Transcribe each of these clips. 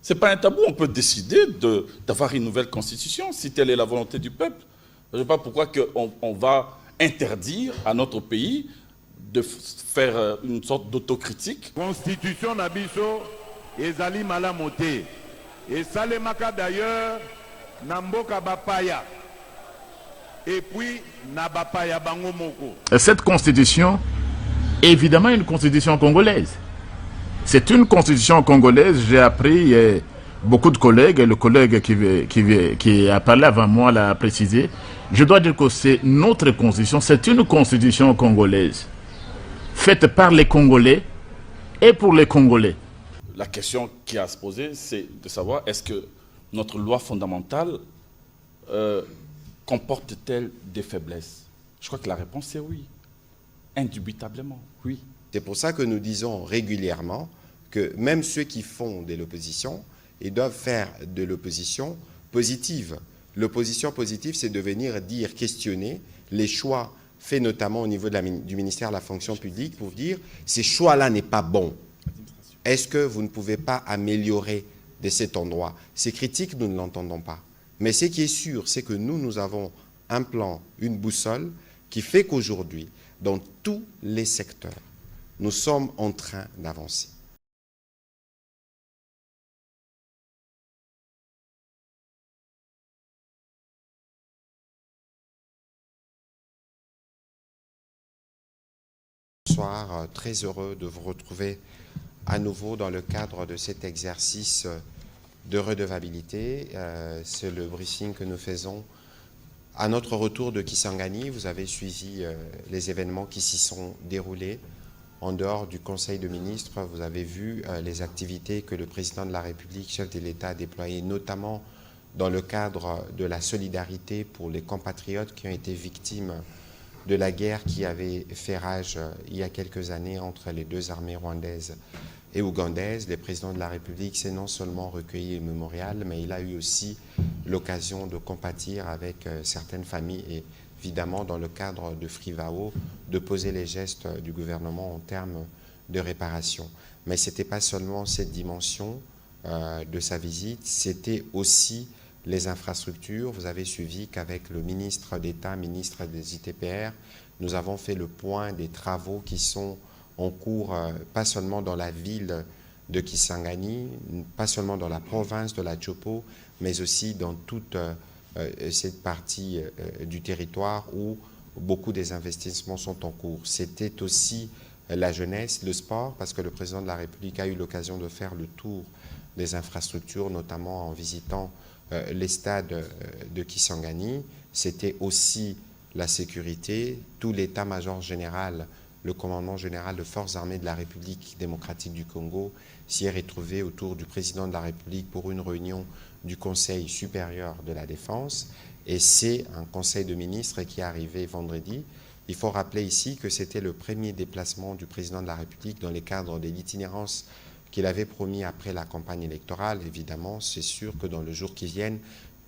Ce n'est pas un tabou, on peut décider d'avoir une nouvelle constitution si telle est la volonté du peuple. Je ne sais pas pourquoi on va interdire à notre pays de faire une sorte d'autocritique. Constitution Nabiso, ezali malamote. Et Salemaka d'ailleurs, Namboka Bapaya. Et puis, Nabapaya Bangomoko. Cette constitution est évidemment une constitution congolaise. C'est une constitution congolaise. J'ai appris, beaucoup de collègues, et le collègue qui a parlé avant moi l'a précisé. Je dois dire que c'est notre constitution, c'est une constitution congolaise, faite par les Congolais et pour les Congolais. La question qui a à se poser, c'est de savoir est-ce que notre loi fondamentale comporte-t-elle des faiblesses? Je crois que la réponse est oui. Indubitablement, oui. C'est pour ça que nous disons régulièrement que même ceux qui font de l'opposition, ils doivent faire de l'opposition positive. L'opposition positive, c'est de venir dire, questionner les choix faits notamment au niveau du ministère de la fonction publique pour dire ces choix-là n'est pas bon. Est-ce que vous ne pouvez pas améliorer de cet endroit? Ces critiques, nous ne l'entendons pas. Mais ce qui est sûr, c'est que nous avons un plan, une boussole qui fait qu'aujourd'hui, dans tous les secteurs, nous sommes en train d'avancer. Bonsoir, très heureux de vous retrouver à nouveau dans le cadre de cet exercice de redevabilité. C'est le briefing que nous faisons à notre retour de Kisangani. Vous avez suivi les événements qui s'y sont déroulés. En dehors du Conseil de ministres, vous avez vu les activités que le président de la République, chef de l'État, a déployées, notamment dans le cadre de la solidarité pour les compatriotes qui ont été victimes de la guerre qui avait fait rage il y a quelques années entre les deux armées rwandaises et ougandaises. Le président de la République s'est non seulement recueilli au mémorial, mais il a eu aussi l'occasion de compatir avec certaines familles et évidemment dans le cadre de Frivao, de poser les gestes du gouvernement en termes de réparation. Mais ce n'était pas seulement cette dimension de sa visite, c'était aussi les infrastructures. Vous avez suivi qu'avec le ministre d'État, ministre des ITPR, nous avons fait le point des travaux qui sont en cours, pas seulement dans la ville de Kisangani, pas seulement dans la province de la Chopo, mais aussi dans toute cette partie du territoire où beaucoup des investissements sont en cours. C'était aussi la jeunesse, le sport, parce que le président de la République a eu l'occasion de faire le tour des infrastructures, notamment en visitant les stades de Kisangani. C'était aussi la sécurité. Tout l'état-major général, le commandement général de forces armées de la République démocratique du Congo s'y est retrouvé autour du président de la République pour une réunion du Conseil supérieur de la défense. Et c'est un conseil de ministres qui est arrivé vendredi. Il faut rappeler ici que c'était le premier déplacement du président de la République dans le cadre de l'itinérance qu'il avait promis après la campagne électorale. Évidemment, c'est sûr que dans le jour qui viennent,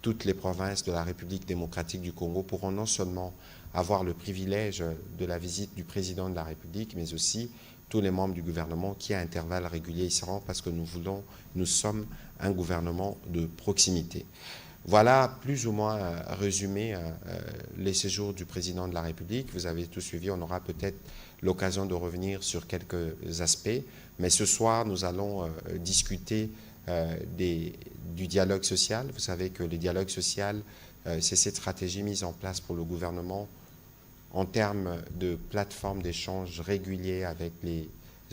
toutes les provinces de la République démocratique du Congo pourront non seulement avoir le privilège de la visite du président de la République, mais aussi tous les membres du gouvernement qui, à intervalles réguliers, y seront parce que nous sommes un gouvernement de proximité. Voilà plus ou moins résumé les séjours du président de la République. Vous avez tout suivi, on aura peut-être l'occasion de revenir sur quelques aspects. Mais ce soir, nous allons discuter du dialogue social. Vous savez que le dialogue social, c'est cette stratégie mise en place pour le gouvernement en termes de plateformes d'échange réguliers avec les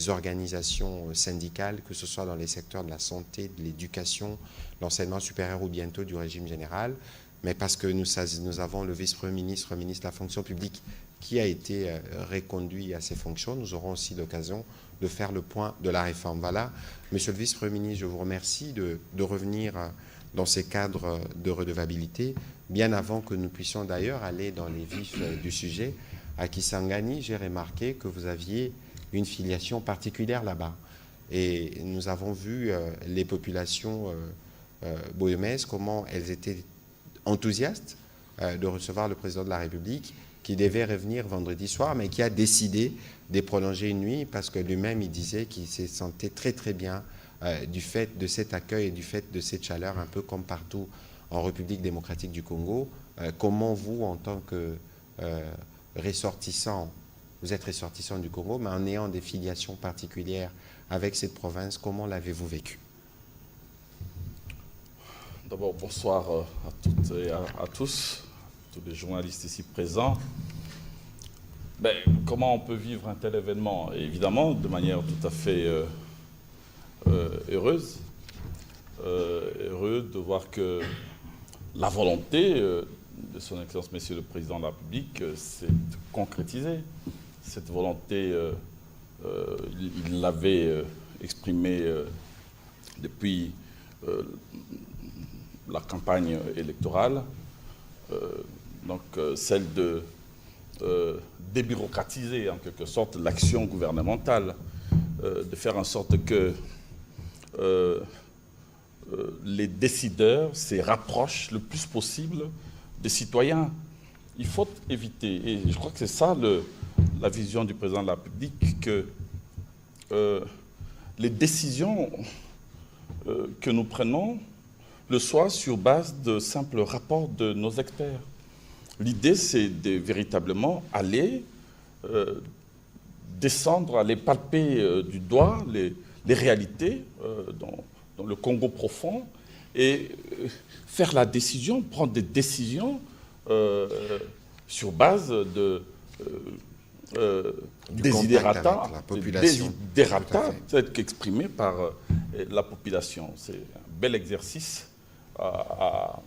organisations syndicales, que ce soit dans les secteurs de la santé, de l'éducation, l'enseignement supérieur ou bientôt du régime général. Mais parce que nous avons le vice-premier ministre, ministre de la fonction publique, qui a été reconduit à ses fonctions, nous aurons aussi l'occasion de faire le point de la réforme. Voilà, monsieur le vice-premier ministre, je vous remercie de revenir dans ces cadres de redevabilité, bien avant que nous puissions d'ailleurs aller dans les vifs du sujet. À Kisangani, j'ai remarqué que vous aviez une filiation particulière là-bas. Et nous avons vu les populations boyomaises, comment elles étaient enthousiastes de recevoir le président de la République, qui devait revenir vendredi soir, mais qui a décidé de prolonger une nuit parce que lui-même, il disait qu'il se sentait très très bien du fait de cet accueil et du fait de cette chaleur, un peu comme partout en République démocratique du Congo. Comment vous, en tant que ressortissant, vous êtes ressortissant du Congo, mais en ayant des filiations particulières avec cette province, comment l'avez-vous vécu? D'abord, bonsoir à toutes et à tous les journalistes ici présents. Ben, comment on peut vivre un tel événement? Évidemment, de manière tout à fait heureuse. Heureux de voir que la volonté de son Excellence Monsieur le Président de la République s'est concrétisée. Cette volonté, il l'avait exprimée depuis la campagne électorale, donc celle de débureaucratiser en quelque sorte l'action gouvernementale, de faire en sorte que les décideurs se rapprochent le plus possible des citoyens. Il faut éviter, et je crois que c'est ça la vision du président de la République, que les décisions que nous prenons le soient sur base de simples rapports de nos experts. L'idée, c'est de véritablement aller descendre, aller palper du doigt les réalités dans le Congo profond et faire la décision, prendre des décisions sur base de desiderata, exprimés par la population. C'est un bel exercice à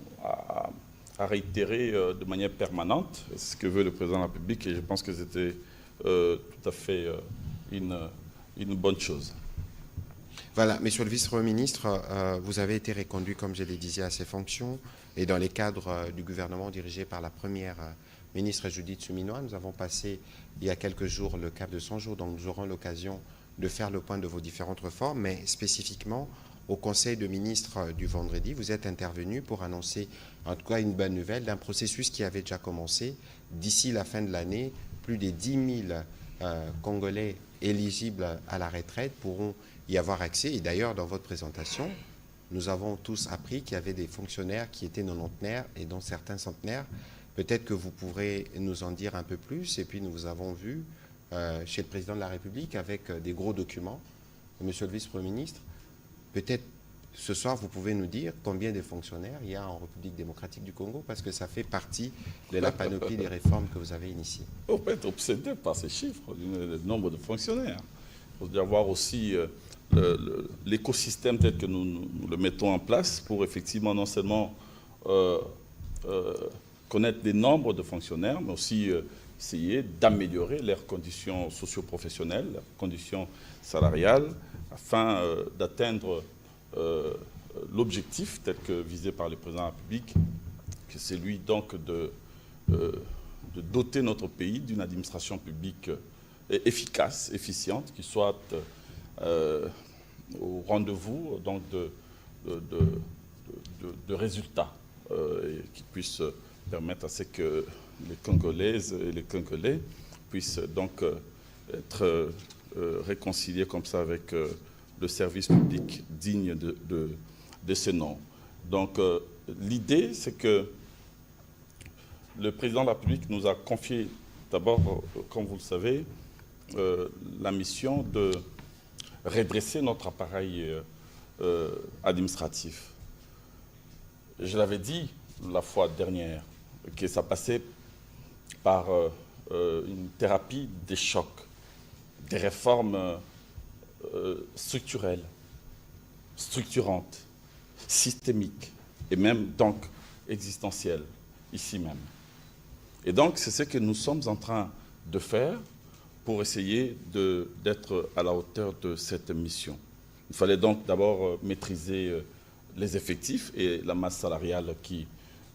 réitérer de manière permanente ce que veut le président de la République, et je pense que c'était tout à fait une bonne chose. Voilà, Monsieur le vice-premier ministre, vous avez été reconduit, comme je l'ai dit, à ces fonctions, et dans les cadres du gouvernement dirigé par la première ministre Judith Suminwa, nous avons passé il y a quelques jours le cap de 100 jours, donc nous aurons l'occasion de faire le point de vos différentes réformes, mais spécifiquement au Conseil de ministres du vendredi, vous êtes intervenu pour annoncer en tout cas une bonne nouvelle d'un processus qui avait déjà commencé. D'ici la fin de l'année, plus de 10 000 Congolais éligibles à la retraite pourront y avoir accès. Et d'ailleurs, dans votre présentation, nous avons tous appris qu'il y avait des fonctionnaires qui étaient nonantenaires et dont certains centenaires. Peut-être que vous pourrez nous en dire un peu plus. Et puis, nous vous avons vu chez le président de la République avec des gros documents. Monsieur le vice-premier ministre, peut-être ce soir, vous pouvez nous dire combien de fonctionnaires il y a en République démocratique du Congo, parce que ça fait partie de la panoplie des réformes que vous avez initiées. On peut être obsédé par ces chiffres, le nombre de fonctionnaires. Il faut avoir aussi l'écosystème tel que nous le mettons en place pour effectivement non seulement connaître les nombres de fonctionnaires, mais aussi essayer d'améliorer leurs conditions socio-professionnelles, leurs conditions salariales, afin d'atteindre l'objectif tel que visé par le président de la République, que c'est lui donc de doter notre pays d'une administration publique efficace, efficiente, qui soit au rendez-vous donc de résultats et qui puisse permettre à ce que les Congolaises et les Congolais puissent donc être réconciliés comme ça avec le service public digne de ce nom. Donc l'idée, c'est que le président de la République nous a confié d'abord, comme vous le savez, la mission de redresser notre appareil administratif. Je l'avais dit la fois dernière, que ça passait par une thérapie des chocs, des réformes structurelles, structurantes, systémiques et même donc existentielles, ici même. Et donc c'est ce que nous sommes en train de faire pour essayer d'être à la hauteur de cette mission. Il fallait donc d'abord maîtriser les effectifs et la masse salariale qui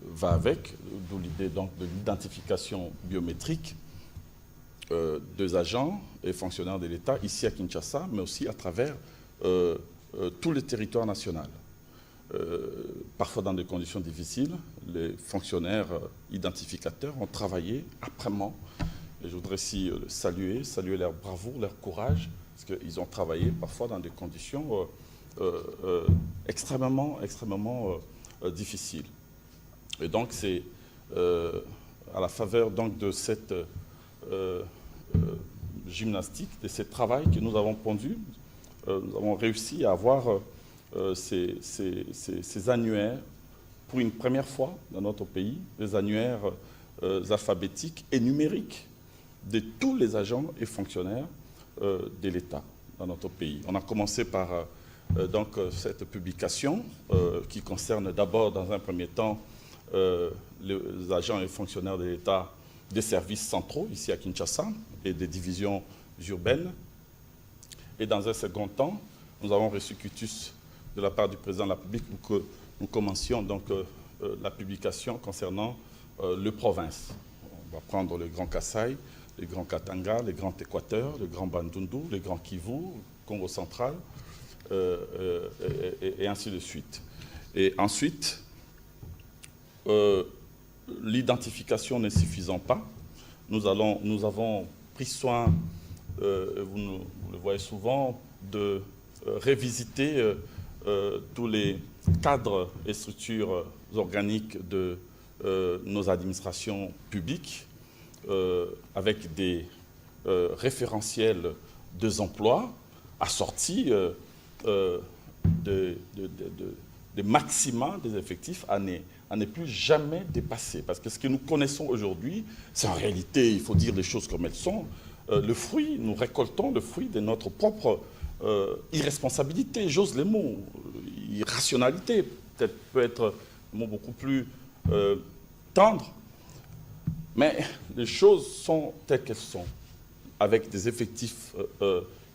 va avec, d'où l'idée donc de l'identification biométrique des agents et fonctionnaires de l'État ici à Kinshasa, mais aussi à travers tout le territoire national. Parfois dans des conditions difficiles, les fonctionnaires identificateurs ont travaillé âprement. Et je voudrais aussi saluer leur bravoure, leur courage, parce qu'ils ont travaillé parfois dans des conditions extrêmement difficile. Et donc c'est à la faveur donc, de cette gymnastique, de ce travail que nous avons pondu, nous avons réussi à avoir ces annuaires pour une première fois dans notre pays, des annuaires alphabétiques et numériques de tous les agents et fonctionnaires de l'État dans notre pays. On a commencé par donc, cette publication qui concerne d'abord, dans un premier temps, les agents et fonctionnaires de l'État des services centraux, ici à Kinshasa, et des divisions urbaines. Et dans un second temps, nous avons reçu quitus de la part du président de la République pour que nous commencions donc, la publication concernant les provinces. On va prendre le Grand Kasaï, le Grand Katanga, le Grand Équateur, le Grand Bandundu, le Grand Kivu, Congo central, et ainsi de suite. Et ensuite, l'identification ne suffisant pas, nous avons pris soin, vous le voyez souvent, de révisiter tous les cadres et structures organiques de nos administrations publiques avec des référentiels des emplois assortis des maxima des effectifs à ne plus jamais dépasser. Parce que ce que nous connaissons aujourd'hui, c'est en réalité, il faut dire les choses comme elles sont, le fruit, nous récoltons le fruit de notre propre irresponsabilité, j'ose les mots, irrationalité, peut-être peut être un mot beaucoup plus tendre, mais les choses sont telles qu'elles sont, avec des effectifs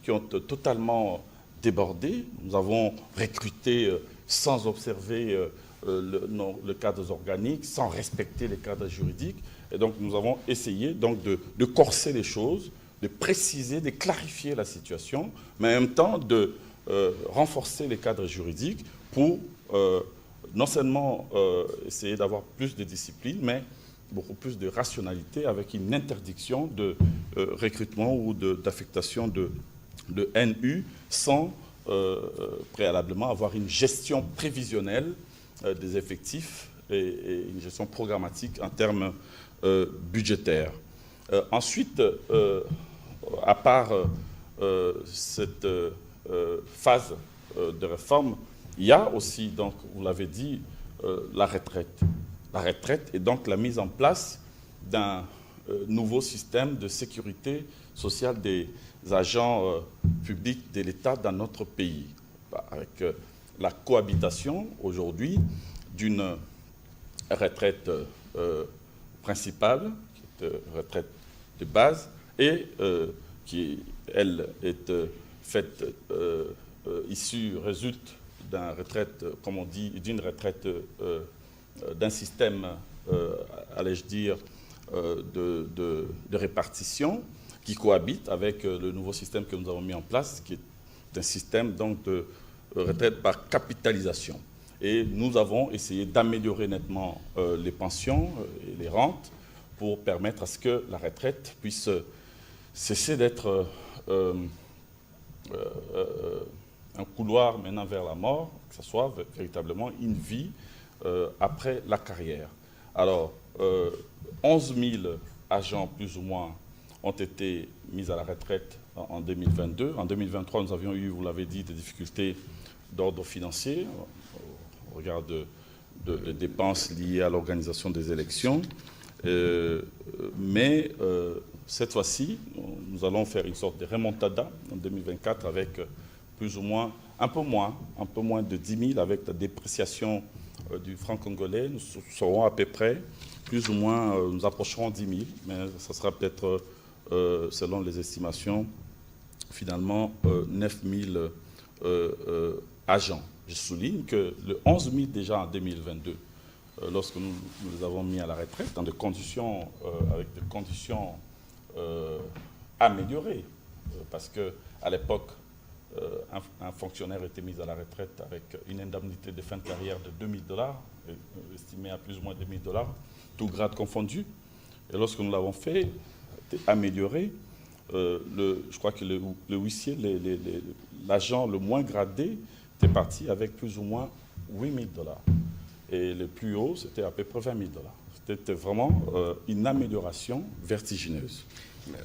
qui ont totalement débordé. Nous avons recruté sans observer le cadre organique, sans respecter les cadres juridiques. Et donc nous avons essayé donc, de corser les choses, de préciser, de clarifier la situation, mais en même temps de renforcer les cadres juridiques pour non seulement essayer d'avoir plus de discipline, mais beaucoup plus de rationalité avec une interdiction de recrutement ou d'affectation de NU sans préalablement avoir une gestion prévisionnelle des effectifs et une gestion programmatique en termes budgétaires. Ensuite, à part cette phase de réforme, il y a aussi, donc, vous l'avez dit, la retraite. La retraite et donc la mise en place d'un nouveau système de sécurité sociale des agents publics de l'État dans notre pays, avec la cohabitation aujourd'hui d'une retraite principale, qui est retraite de base, et qui, elle, est faite, résulte d'une retraite, comme on dit, d'une retraite d'un système, allais-je dire, de répartition qui cohabite avec le nouveau système que nous avons mis en place, qui est un système donc, de retraite par capitalisation. Et nous avons essayé d'améliorer nettement les pensions et les rentes pour permettre à ce que la retraite puisse cesser d'être un couloir menant vers la mort, que ce soit véritablement une vie après la carrière. Alors, 11 000 agents plus ou moins ont été mis à la retraite en 2022. En 2023, nous avions eu, vous l'avez dit, des difficultés d'ordre financier au regard de dépenses liées à l'organisation des élections. Mais cette fois-ci, nous allons faire une sorte de remontada en 2024 avec plus ou moins, un peu moins de 10 000 avec la dépréciation du franc congolais. Nous serons à peu près, plus ou moins, nous approcherons 10 000, mais ça sera peut-être, selon les estimations, finalement 9 000 agents. Je souligne que le 11 000 déjà en 2022, lorsque nous les avons mis à la retraite, dans des conditions, avec des conditions améliorées, parce qu'à l'époque, un fonctionnaire était mis à la retraite avec une indemnité de fin de carrière de $2 000, estimée à plus ou moins $2 000, tout grade confondu. Et lorsque nous l'avons fait, amélioré, je crois que le huissier, l'agent le moins gradé, était parti avec plus ou moins 8 000 $. Et le plus haut, c'était à peu près 20 000 $. C'était vraiment une amélioration vertigineuse.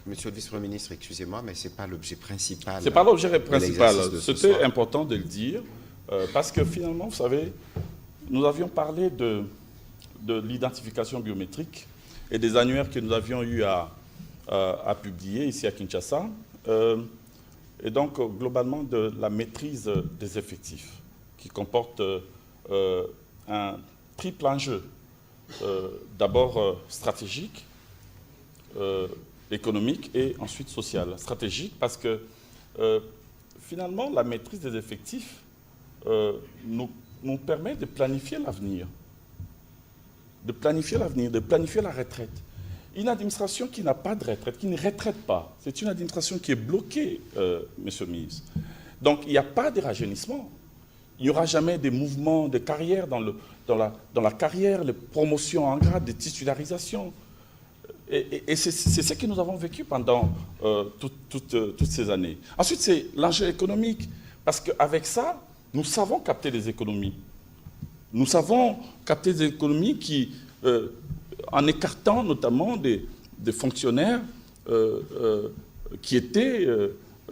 Monsieur le vice-premier ministre, excusez-moi, mais ce n'est pas l'objet principal. Ce n'est pas l'objet principal. C'était soir. important de le dire, parce que finalement, vous savez, nous avions parlé de l'identification biométrique et des annuaires que nous avions eu à publier ici à Kinshasa, et donc globalement de la maîtrise des effectifs, qui comporte un triple enjeu. D'abord stratégique, économique et ensuite social. Stratégique parce que finalement la maîtrise des effectifs nous permet de planifier l'avenir. De planifier l'avenir, de planifier la retraite. Une administration qui n'a pas de retraite, qui ne retraite pas, c'est une administration qui est bloquée, monsieur le ministre. Donc il n'y a pas de rajeunissement. Il n'y aura jamais des mouvements de carrière dans la carrière, les promotions en grade, des titularisations. Et c'est ce que nous avons vécu pendant toutes ces années. Ensuite, c'est l'enjeu économique. Parce qu'avec ça, nous savons capter des économies. Nous savons capter des économies qui, en écartant notamment des fonctionnaires qui étaient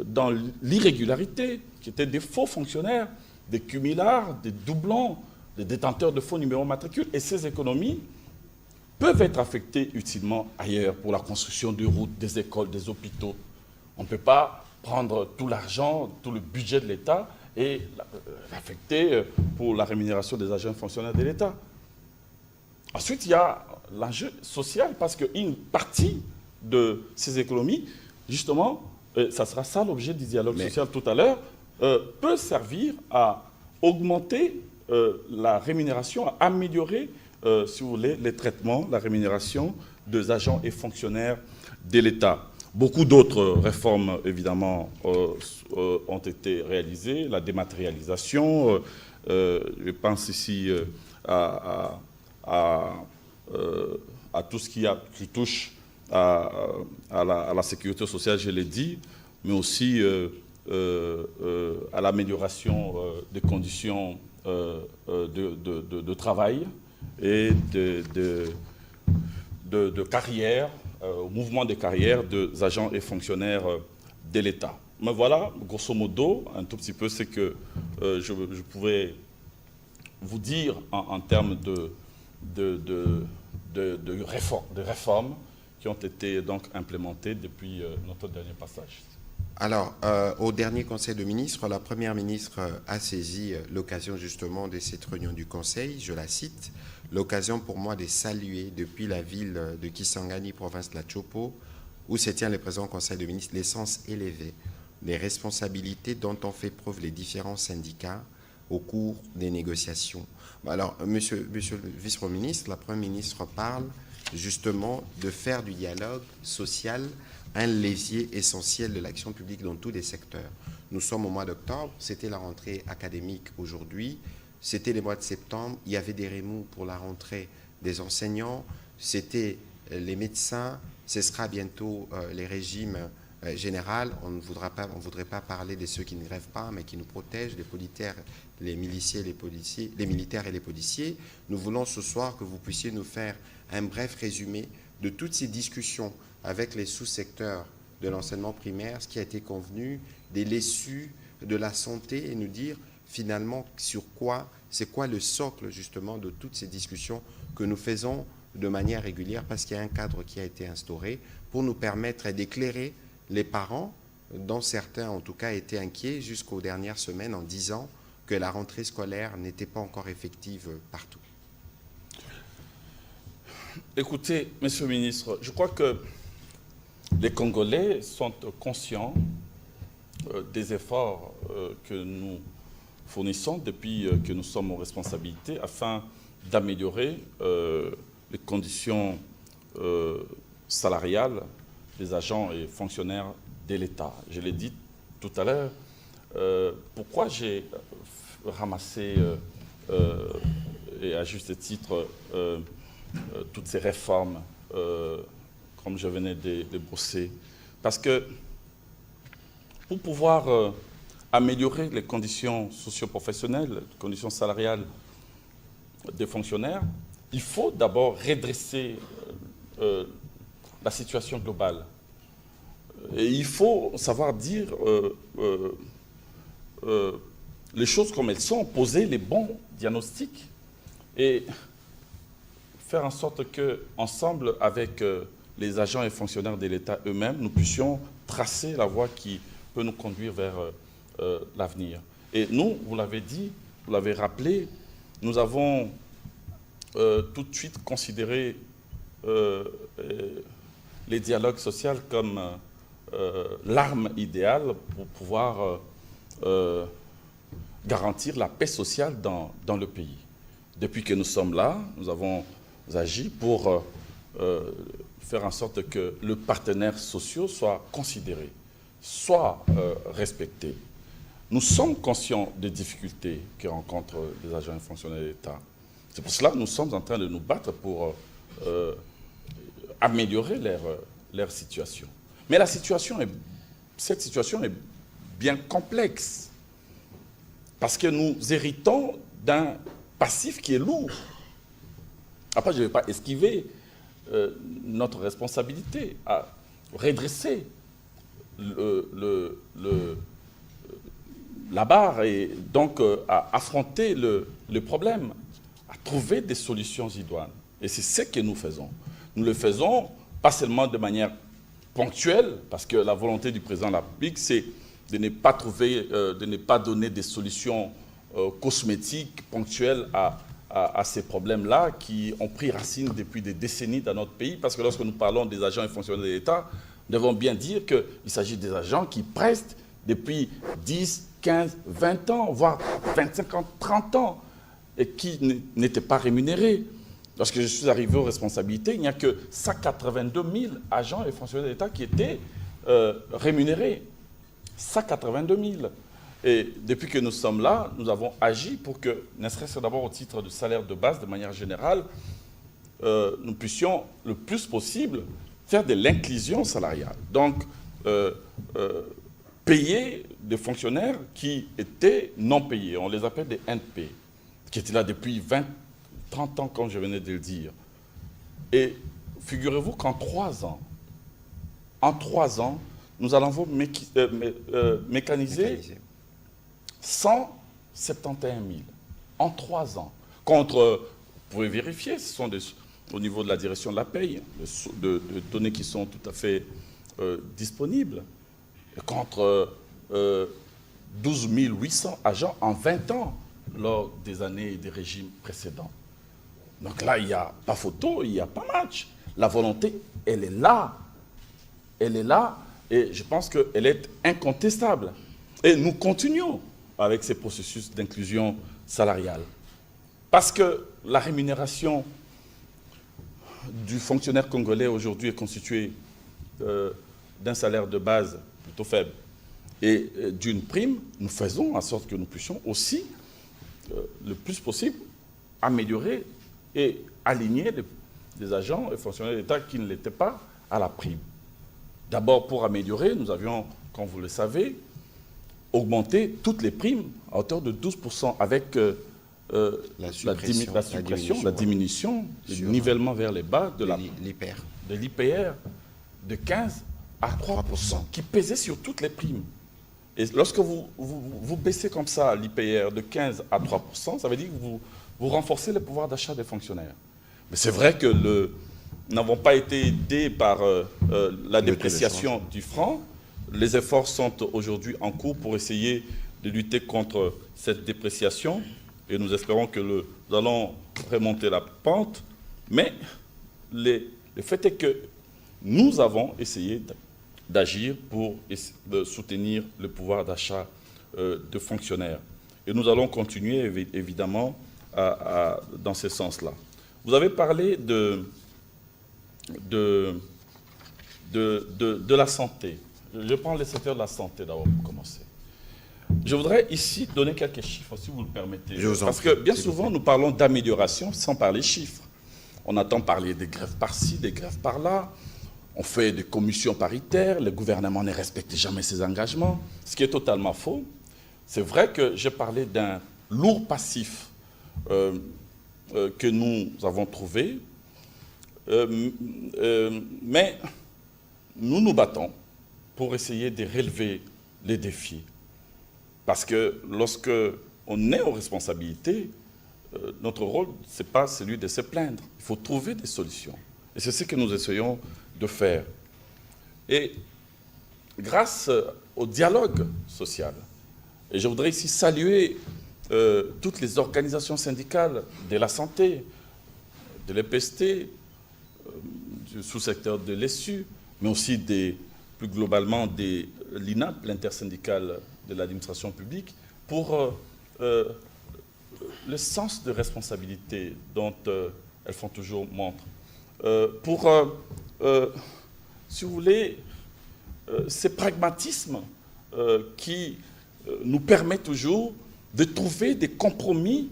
dans l'irrégularité, qui étaient des faux fonctionnaires, des cumulards, des doublons, des détenteurs de faux numéros matricules. Et ces économies peuvent être affectées utilement ailleurs pour la construction de routes, des écoles, des hôpitaux. On ne peut pas prendre tout l'argent, tout le budget de l'État et l'affecter pour la rémunération des agents fonctionnaires de l'État. Ensuite, il y a l'enjeu social parce qu'une partie de ces économies, justement, ça sera ça l'objet du dialogue social tout à l'heure, peut servir à augmenter la rémunération, à améliorer, si vous voulez, les traitements, la rémunération des agents et fonctionnaires de l'État. Beaucoup d'autres réformes, évidemment, ont été réalisées. La dématérialisation, je pense ici à tout ce qui touche à la sécurité sociale, je l'ai dit, mais aussi à l'amélioration des conditions de travail et de carrière, au mouvement des carrières des agents et fonctionnaires de l'État. Mais voilà, grosso modo, un tout petit peu ce que je pouvais vous dire en termes de réformes qui ont été donc implémentées depuis notre dernier passage. Alors, au dernier Conseil de ministres, la Première ministre a saisi l'occasion justement de cette réunion du Conseil, je la cite, l'occasion pour moi de saluer depuis la ville de Kisangani, province de la Chopo, où se tient le présent Conseil de ministres, l'essence élevée des responsabilités dont ont fait preuve les différents syndicats au cours des négociations. Alors, monsieur le vice-premier ministre, la Première ministre parle justement de faire du dialogue social un levier essentiel de l'action publique dans tous les secteurs. Nous sommes au mois d'octobre, c'était la rentrée académique aujourd'hui, c'était les mois de septembre, il y avait des remous pour la rentrée des enseignants, c'était les médecins, ce sera bientôt les régimes généraux. On ne voudrait pas parler de ceux qui ne grèvent pas, mais qui nous protègent, les militaires et les policiers. Nous voulons ce soir que vous puissiez nous faire un bref résumé de toutes ces discussions avec les sous-secteurs de l'enseignement primaire, ce qui a été convenu, des l'ESU, de la santé, et nous dire finalement c'est quoi le socle justement de toutes ces discussions que nous faisons de manière régulière, parce qu'il y a un cadre qui a été instauré pour nous permettre d'éclairer les parents, dont certains en tout cas étaient inquiets jusqu'aux dernières semaines en disant que la rentrée scolaire n'était pas encore effective partout. Écoutez, monsieur le ministre, je crois que les Congolais sont conscients des efforts que nous fournissons depuis que nous sommes aux responsabilités afin d'améliorer les conditions salariales des agents et fonctionnaires de l'État. Je l'ai dit tout à l'heure, pourquoi j'ai ramassé, et à juste titre, toutes ces réformes, comme je venais de brosser. Parce que pour pouvoir améliorer les conditions socio-professionnelles, les conditions salariales des fonctionnaires, il faut d'abord redresser la situation globale. Et il faut savoir dire les choses comme elles sont, poser les bons diagnostics et faire en sorte que, ensemble avec les agents et fonctionnaires de l'État eux-mêmes, nous puissions tracer la voie qui peut nous conduire vers l'avenir. Et nous, vous l'avez dit, vous l'avez rappelé, nous avons tout de suite considéré les dialogues sociaux comme l'arme idéale pour pouvoir garantir la paix sociale dans le pays. Depuis que nous sommes là, nous avons agi pour faire en sorte que le partenaire social soit considéré, soit respecté. Nous sommes conscients des difficultés que rencontrent les agents et fonctionnaires de l'État. C'est pour cela que nous sommes en train de nous battre pour améliorer leur situation. Mais cette situation est bien complexe, parce que nous héritons d'un passif qui est lourd. Après, je ne vais pas esquiver notre responsabilité à redresser la barre et donc à affronter le problème, à trouver des solutions idoines. Et c'est ce que nous faisons. Nous le faisons pas seulement de manière ponctuelle, parce que la volonté du président de la République, c'est de ne pas de ne pas donner des solutions cosmétiques, ponctuelles à ces problèmes-là qui ont pris racine depuis des décennies dans notre pays. Parce que lorsque nous parlons des agents et fonctionnaires de l'État, nous devons bien dire qu'il s'agit des agents qui prestent depuis 10, 15, 20 ans, voire 25 ans, 30 ans, et qui n'étaient pas rémunérés. Lorsque je suis arrivé aux responsabilités, il n'y a que 182 000 agents et fonctionnaires de l'État qui étaient rémunérés. 182 000. Et depuis que nous sommes là, nous avons agi pour que, ne serait-ce d'abord au titre du salaire de base, de manière générale, nous puissions le plus possible faire de l'inclusion salariale. Donc, payer des fonctionnaires qui étaient non payés. On les appelle des NP, qui étaient là depuis 20, 30 ans, comme je venais de le dire. Et figurez-vous qu'en 3 ans, nous allons mécaniser 171 000 en 3 ans. Contre, vous pouvez vérifier, ce sont au niveau de la direction de la paye, de données qui sont tout à fait disponibles, contre 12 800 agents en 20 ans lors des années et des régimes précédents. Donc là, il n'y a pas photo, il n'y a pas match. La volonté, elle est là. Elle est là et je pense qu'elle est incontestable. Et nous continuons avec ces processus d'inclusion salariale. Parce que la rémunération du fonctionnaire congolais aujourd'hui est constituée d'un salaire de base plutôt faible et d'une prime. Nous faisons en sorte que nous puissions aussi, le plus possible, améliorer et aligner les agents et fonctionnaires de l'État qui ne l'étaient pas à la prime. D'abord, pour améliorer, nous avions, comme vous le savez, augmenté toutes les primes à hauteur de 12% avec la diminution, le nivellement vers les bas de l'IPR de 15 à 3%, qui pesait sur toutes les primes. Et lorsque vous baissez comme ça l'IPR de 15 à 3%, ça veut dire que vous renforcez le pouvoir d'achat des fonctionnaires. Mais c'est vrai que nous n'avons pas été aidés par la dépréciation du franc. Les efforts sont aujourd'hui en cours pour essayer de lutter contre cette dépréciation. Et nous espérons que nous allons remonter la pente. Mais le fait est que nous avons essayé d'agir pour soutenir le pouvoir d'achat de fonctionnaires. Et nous allons continuer, évidemment, dans ce sens-là. Vous avez parlé de la santé. Je prends le secteur de la santé d'abord pour commencer. Je voudrais ici donner quelques chiffres, si vous le permettez. Parce que bien souvent, nous parlons d'amélioration sans parler chiffres. On entend parler des grèves par-ci, des grèves par-là. On fait des commissions paritaires. Le gouvernement ne respecte jamais ses engagements, ce qui est totalement faux. C'est vrai que j'ai parlé d'un lourd passif que nous avons trouvé, mais nous nous battons pour essayer de relever les défis. Parce que lorsque on est aux responsabilités, notre rôle, ce n'est pas celui de se plaindre. Il faut trouver des solutions. Et c'est ce que nous essayons de faire. Et grâce au dialogue social, et je voudrais ici saluer toutes les organisations syndicales de la santé, de l'EPST, du sous-secteur de l'ESU, mais aussi plus globalement de l'INAP, l'intersyndicale de l'administration publique, pour le sens de responsabilité dont elles font toujours montre. Si vous voulez, ce pragmatisme qui nous permet toujours de trouver des compromis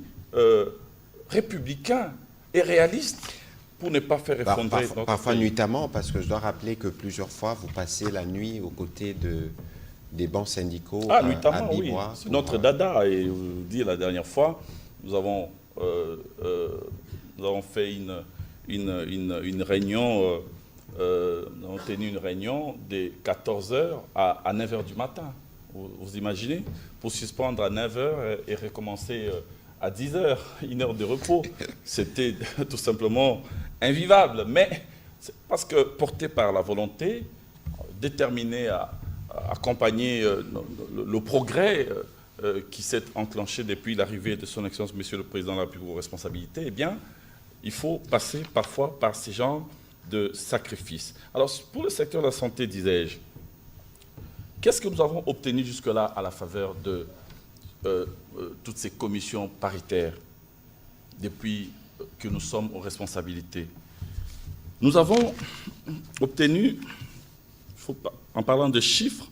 républicains et réalistes pour ne pas faire effondrer notre pays. Parfois nuitamment, parce que je dois rappeler que plusieurs fois, vous passez la nuit aux côtés des bancs syndicaux à Bibois. Oui. C'est notre dada. Et je vous dis, la dernière fois, nous avons fait une réunion, nous avons tenu une réunion de 14h à 9h du matin. Vous imaginez? Pour suspendre à 9h et recommencer à 10h, une heure de repos. C'était tout simplement invivable. Mais c'est parce que porté par la volonté, déterminé à accompagner le progrès qui s'est enclenché depuis l'arrivée de son Excellence, Monsieur le Président de la République aux responsabilités, eh bien, il faut passer parfois par ces genres de sacrifices. Alors, pour le secteur de la santé, disais-je, qu'est-ce que nous avons obtenu jusque-là à la faveur de toutes ces commissions paritaires depuis que nous sommes aux responsabilités? Nous avons obtenu, en parlant de chiffres,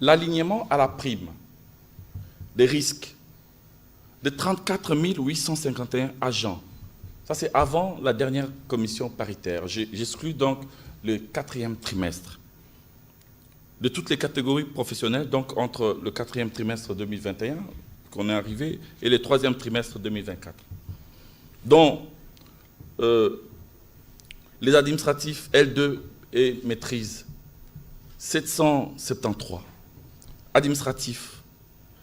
l'alignement à la prime des risques de 34 851 agents. Ça, c'est avant la dernière commission paritaire. J'exclus donc le 4e trimestre. De toutes les catégories professionnelles, donc entre le 4e trimestre 2021, qu'on est arrivé, et le 3e trimestre 2024. dont les administratifs L2 et maîtrise, 773. Administratifs,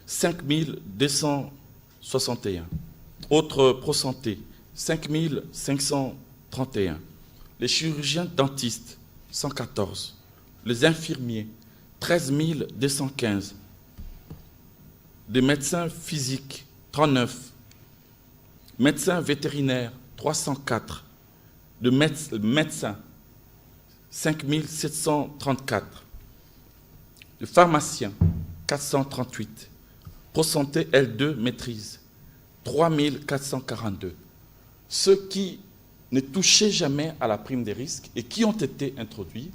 5261. Autres pro-santé, 5531. Les chirurgiens dentistes, 114. Les infirmiers, 13 215. Des médecins physiques, 39. Médecins vétérinaires, 304. De médecins, 5734. De pharmaciens, 438. Pro-santé L2 maîtrise, 3442. Ceux qui ne touchaient jamais à la prime des risques et qui ont été introduits,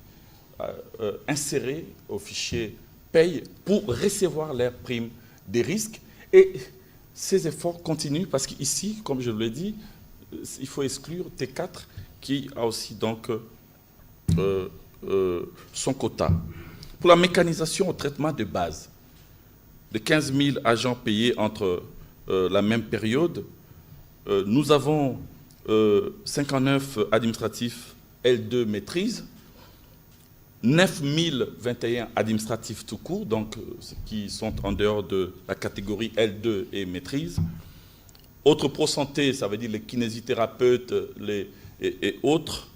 insérés au fichier paye pour recevoir leur prime des risques. Et ces efforts continuent parce qu'ici, comme je l'ai dit, il faut exclure T4 qui a aussi donc son quota. Pour la mécanisation au traitement de base, de 15 000 agents payés entre la même période, nous avons 59 administratifs L2 maîtrise, 9 021 administratifs tout court, donc qui sont en dehors de la catégorie L2 et maîtrise. Autres pro-santé, ça veut dire les kinésithérapeutes et autres,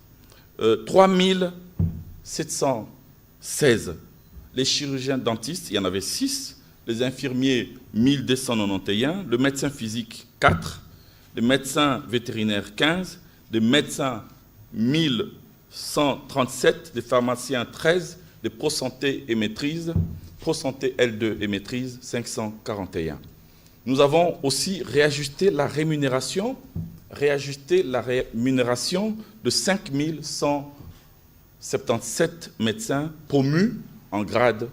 3 716. Les chirurgiens dentistes, il y en avait 6. Les infirmiers, 1291. Le médecin physique, 4. Les médecins vétérinaires, 15. Les médecins, 1137. Les pharmaciens, 13. Les pro-santé et maîtrise, pro-santé L2 et maîtrise, 541. Nous avons aussi réajusté la rémunération de 5177 médecins promus en grade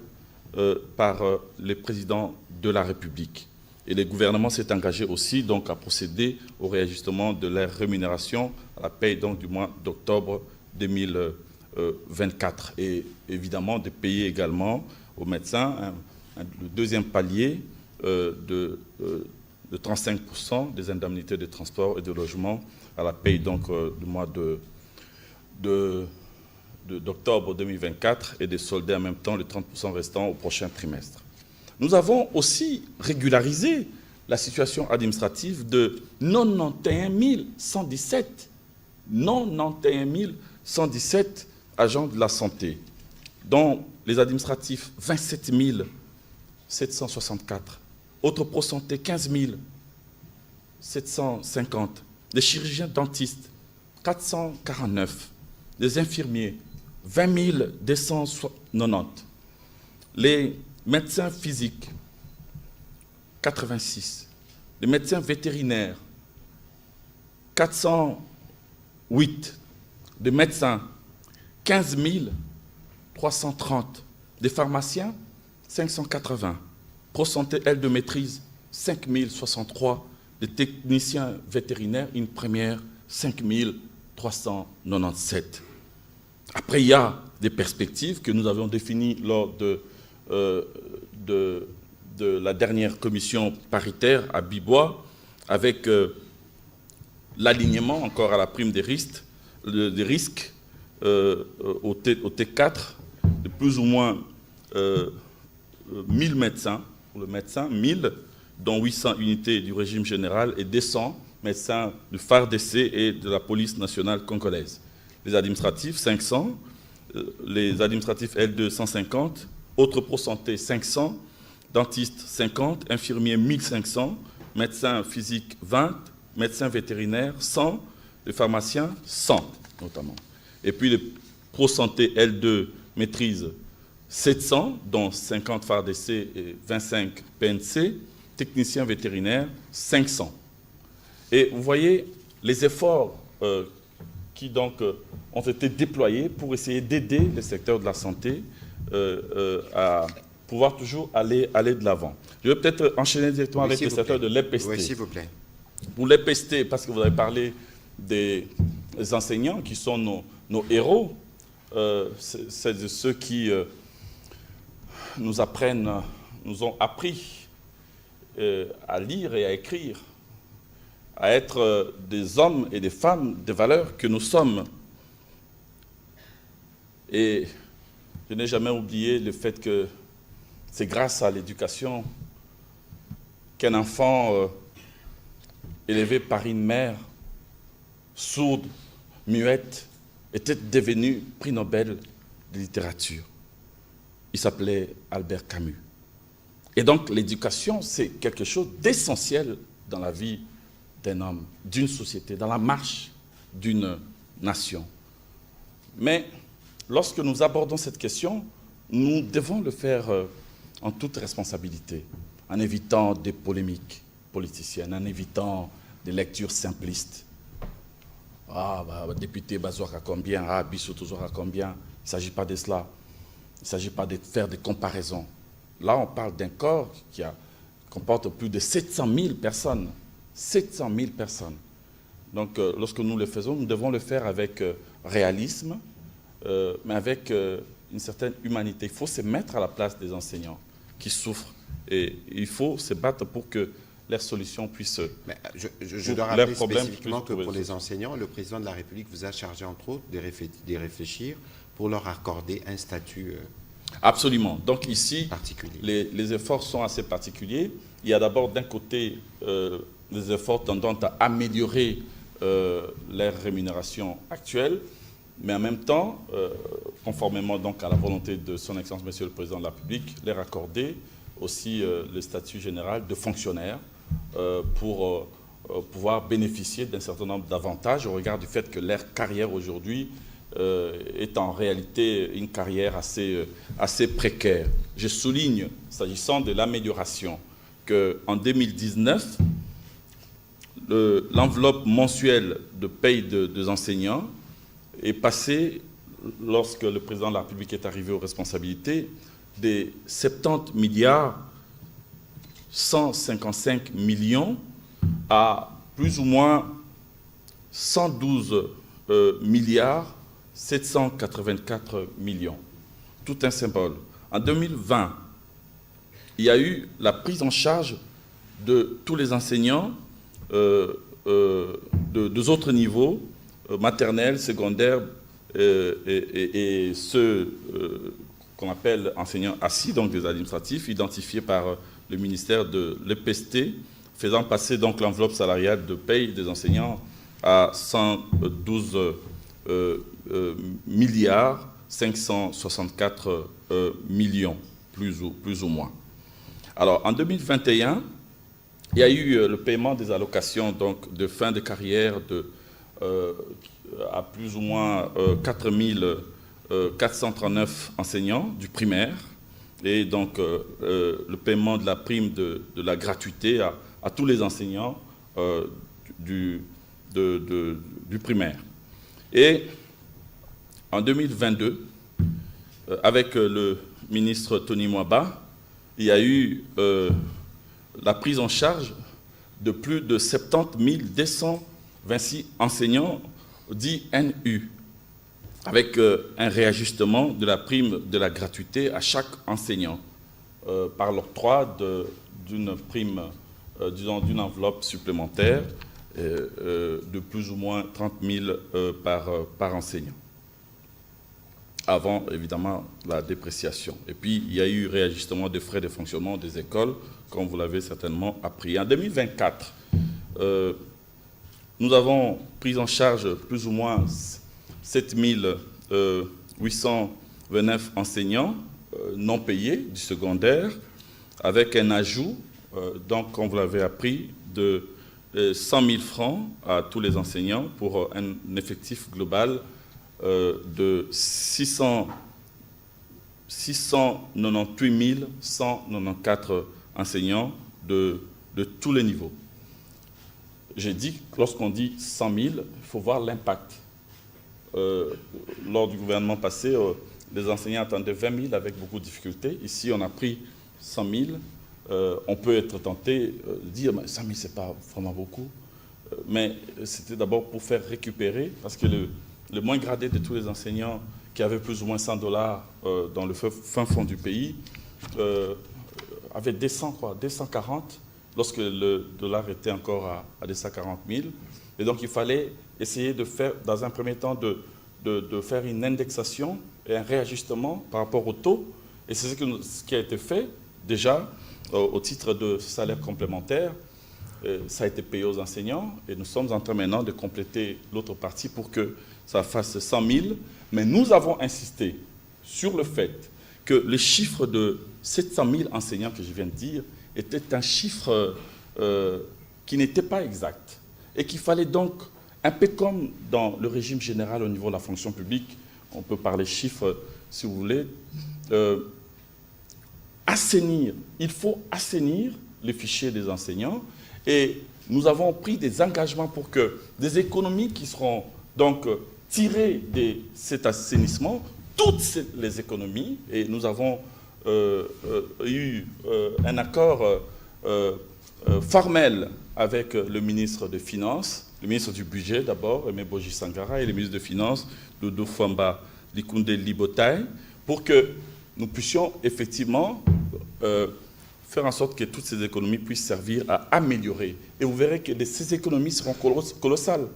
par le président de la République. Et le gouvernement s'est engagé aussi donc, à procéder au réajustement de leur rémunération à la paye donc, du mois d'octobre 2024. Et évidemment de payer également aux médecins le deuxième palier de 35% des indemnités de transport et de logement à la paye donc, du mois d'octobre 2024 et de solder en même temps les 30% restants au prochain trimestre. Nous avons aussi régularisé la situation administrative de 91 117 agents de la santé, dont les administratifs 27 764, autres pro santé 15 750, les chirurgiens dentistes 449, les infirmiers 20 290, les médecins physiques 86, les médecins vétérinaires 408, les médecins 15 330, des pharmaciens 580, pro santé L de maîtrise 5 063, les techniciens vétérinaires une première 5 397. Après, il y a des perspectives que nous avions définies lors de la dernière commission paritaire à Bibois, avec l'alignement encore à la prime des risques au T4 de plus ou moins 1000 médecins, pour le médecin, 1000, dont 800 unités du régime général et 200 médecins du FARDC et de la police nationale congolaise. Les administratifs, 500, les administratifs L2, 150, autres pro santé, 500, dentistes, 50, infirmiers, 1500, médecins physiques, 20, médecins vétérinaires, 100, les pharmaciens, 100 notamment. Et puis les pro santé L2 maîtrise 700, dont 50 FARDC et 25 PNC, techniciens vétérinaires 500. Et vous voyez les efforts qui donc ont été déployés pour essayer d'aider le secteur de la santé à pouvoir toujours aller de l'avant. Je vais peut-être enchaîner directement avec le secteur de l'EPST. Oui, s'il vous plaît. Pour l'EPST, parce que vous avez parlé des enseignants qui sont nos héros, c'est de ceux qui nous ont appris à lire et à écrire, à être des hommes et des femmes de valeur que nous sommes. Et je n'ai jamais oublié le fait que c'est grâce à l'éducation qu'un enfant élevé par une mère sourde, muette, était devenu prix Nobel de littérature. Il s'appelait Albert Camus. Et donc l'éducation, c'est quelque chose d'essentiel dans la vie d'un homme, d'une société, dans la marche d'une nation. Mais lorsque nous abordons cette question, nous devons le faire en toute responsabilité, en évitant des polémiques politiciennes, en évitant des lectures simplistes. Ah, député Bazoak à combien? Ah, Bissot toujours à combien? Il ne s'agit pas de cela. Il ne s'agit pas de faire des comparaisons. Là, on parle d'un corps qui comporte plus de 700 000 personnes. 700 000 personnes. Donc, lorsque nous le faisons, nous devons le faire avec réalisme, mais avec une certaine humanité. Il faut se mettre à la place des enseignants qui souffrent. Et il faut se battre pour que leurs solutions puissent... Mais je dois rappeler spécifiquement que pour les enseignants, le président de la République vous a chargé, entre autres, de réfléchir pour leur accorder un statut Absolument. Donc ici, particulier. Les efforts sont assez particuliers. Il y a d'abord d'un côté des efforts tendant à améliorer leur rémunération actuelle, mais en même temps, conformément donc à la volonté de son Excellence Monsieur le Président de la République, leur accorder aussi le statut général de fonctionnaire pour pouvoir bénéficier d'un certain nombre d'avantages au regard du fait que leur carrière aujourd'hui est en réalité une carrière assez précaire. Je souligne, s'agissant de l'amélioration, qu'en 2019, l'enveloppe mensuelle de paye des enseignants est passée, lorsque le président de la République est arrivé aux responsabilités, des 70 milliards 155 millions à plus ou moins 112 milliards 784 millions. Tout un symbole. En 2020, il y a eu la prise en charge de tous les enseignants de autres niveaux, maternels, secondaires, et ceux qu'on appelle enseignants assis, donc des administratifs, identifiés par le ministère de l'EPST, faisant passer donc l'enveloppe salariale de paye des enseignants à 112 milliards 564 millions, plus ou moins. Alors, en 2021, il y a eu le paiement des allocations donc, de fin de carrière à plus ou moins 4439 enseignants du primaire, et donc le paiement de la prime de la gratuité à tous les enseignants du primaire. Et en 2022, avec le ministre Tony Mwaba, il y a eu la prise en charge de plus de 70 226 enseignants dits NU, avec un réajustement de la prime de la gratuité à chaque enseignant par l'octroi d'une prime, disons, d'une enveloppe supplémentaire de plus ou moins 30 000 par enseignant, avant évidemment la dépréciation. Et puis il y a eu réajustement des frais de fonctionnement des écoles, comme vous l'avez certainement appris. En 2024, nous avons pris en charge plus ou moins 7 829 enseignants non payés du secondaire, avec un ajout, donc comme vous l'avez appris, de 100 000 francs à tous les enseignants pour un effectif global de 698 194 enseignants de tous les niveaux. J'ai dit que lorsqu'on dit 100 000, il faut voir l'impact. Lors du gouvernement passé, les enseignants attendaient 20 000 avec beaucoup de difficultés. Ici, on a pris 100 000. On peut être tenté de dire 100 000, ce n'est pas vraiment beaucoup. Mais c'était d'abord pour faire récupérer, parce que le moins gradé de tous les enseignants qui avaient plus ou moins $100 dans le fin fond du pays avait descendu, 240, lorsque le dollar était encore à 240 000. Et donc il fallait essayer de faire, dans un premier temps, de faire une indexation et un réajustement par rapport au taux. Et c'est ce qui a été fait déjà au titre de salaire complémentaire. Ça a été payé aux enseignants et nous sommes en train maintenant de compléter l'autre partie pour que ça fasse 100 000. Mais nous avons insisté sur le fait que le chiffre de 700 000 enseignants que je viens de dire était un chiffre qui n'était pas exact et qu'il fallait donc, un peu comme dans le régime général au niveau de la fonction publique, on peut parler chiffres si vous voulez, assainir. Il faut assainir les fichiers des enseignants. Et nous avons pris des engagements pour que des économies qui seront donc tirées de cet assainissement, toutes les économies, et nous avons eu un accord formel avec le ministre des Finances, le ministre du Budget d'abord, Aimé Boji Sangara, et le ministre des Finances, Doudou Famba Likunde Libotaï, pour que nous puissions effectivement faire en sorte que toutes ces économies puissent servir à améliorer. Et vous verrez que ces économies seront colossales.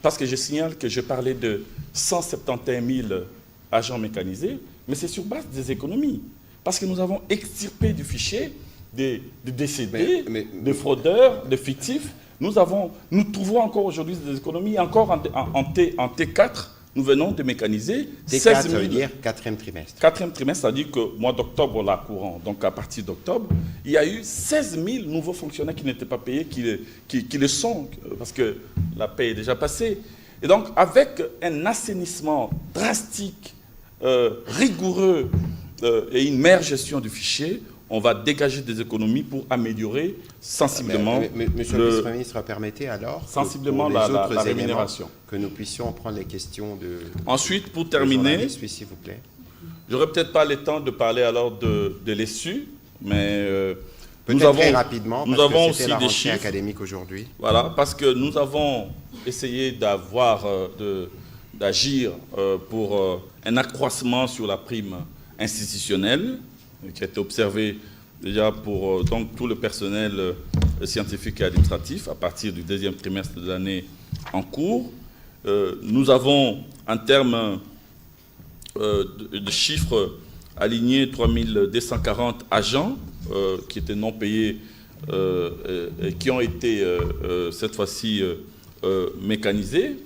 Parce que je signale que je parlais de 171 000 agents mécanisés, mais c'est sur base des économies. Parce que nous avons extirpé du fichier des décédés, des fraudeurs, des fictifs. Nous trouvons encore aujourd'hui des économies, encore en T4, nous venons de mécaniser T4, 16 000. ça veut dire quatrième trimestre. Quatrième trimestre, c'est-à-dire que mois d'octobre, là, courant, donc à partir d'octobre, il y a eu 16 000 nouveaux fonctionnaires qui n'étaient pas payés, qui le sont, parce que la paie est déjà passée. Et donc, avec un assainissement drastique, rigoureux et une meilleure gestion du fichier, on va dégager des économies pour améliorer sensiblement Monsieur le Premier ministre, permettez alors sensiblement pour les la autres rémunération. Que nous puissions prendre les questions de... Ensuite, pour terminer, s'il vous plaît. J'aurais peut-être pas le temps de parler alors de l'ESU, mais nous avons très rapidement, nous parce avons que c'était aussi la des rentrée chiffres académique aujourd'hui. Voilà, parce que nous avons essayé d'agir pour un accroissement sur la prime institutionnelle qui a été observé déjà pour donc, tout le personnel scientifique et administratif à partir du deuxième trimestre de l'année en cours. Nous avons, en termes de chiffres alignés, 3240 agents qui étaient non payés et qui ont été cette fois-ci mécanisés.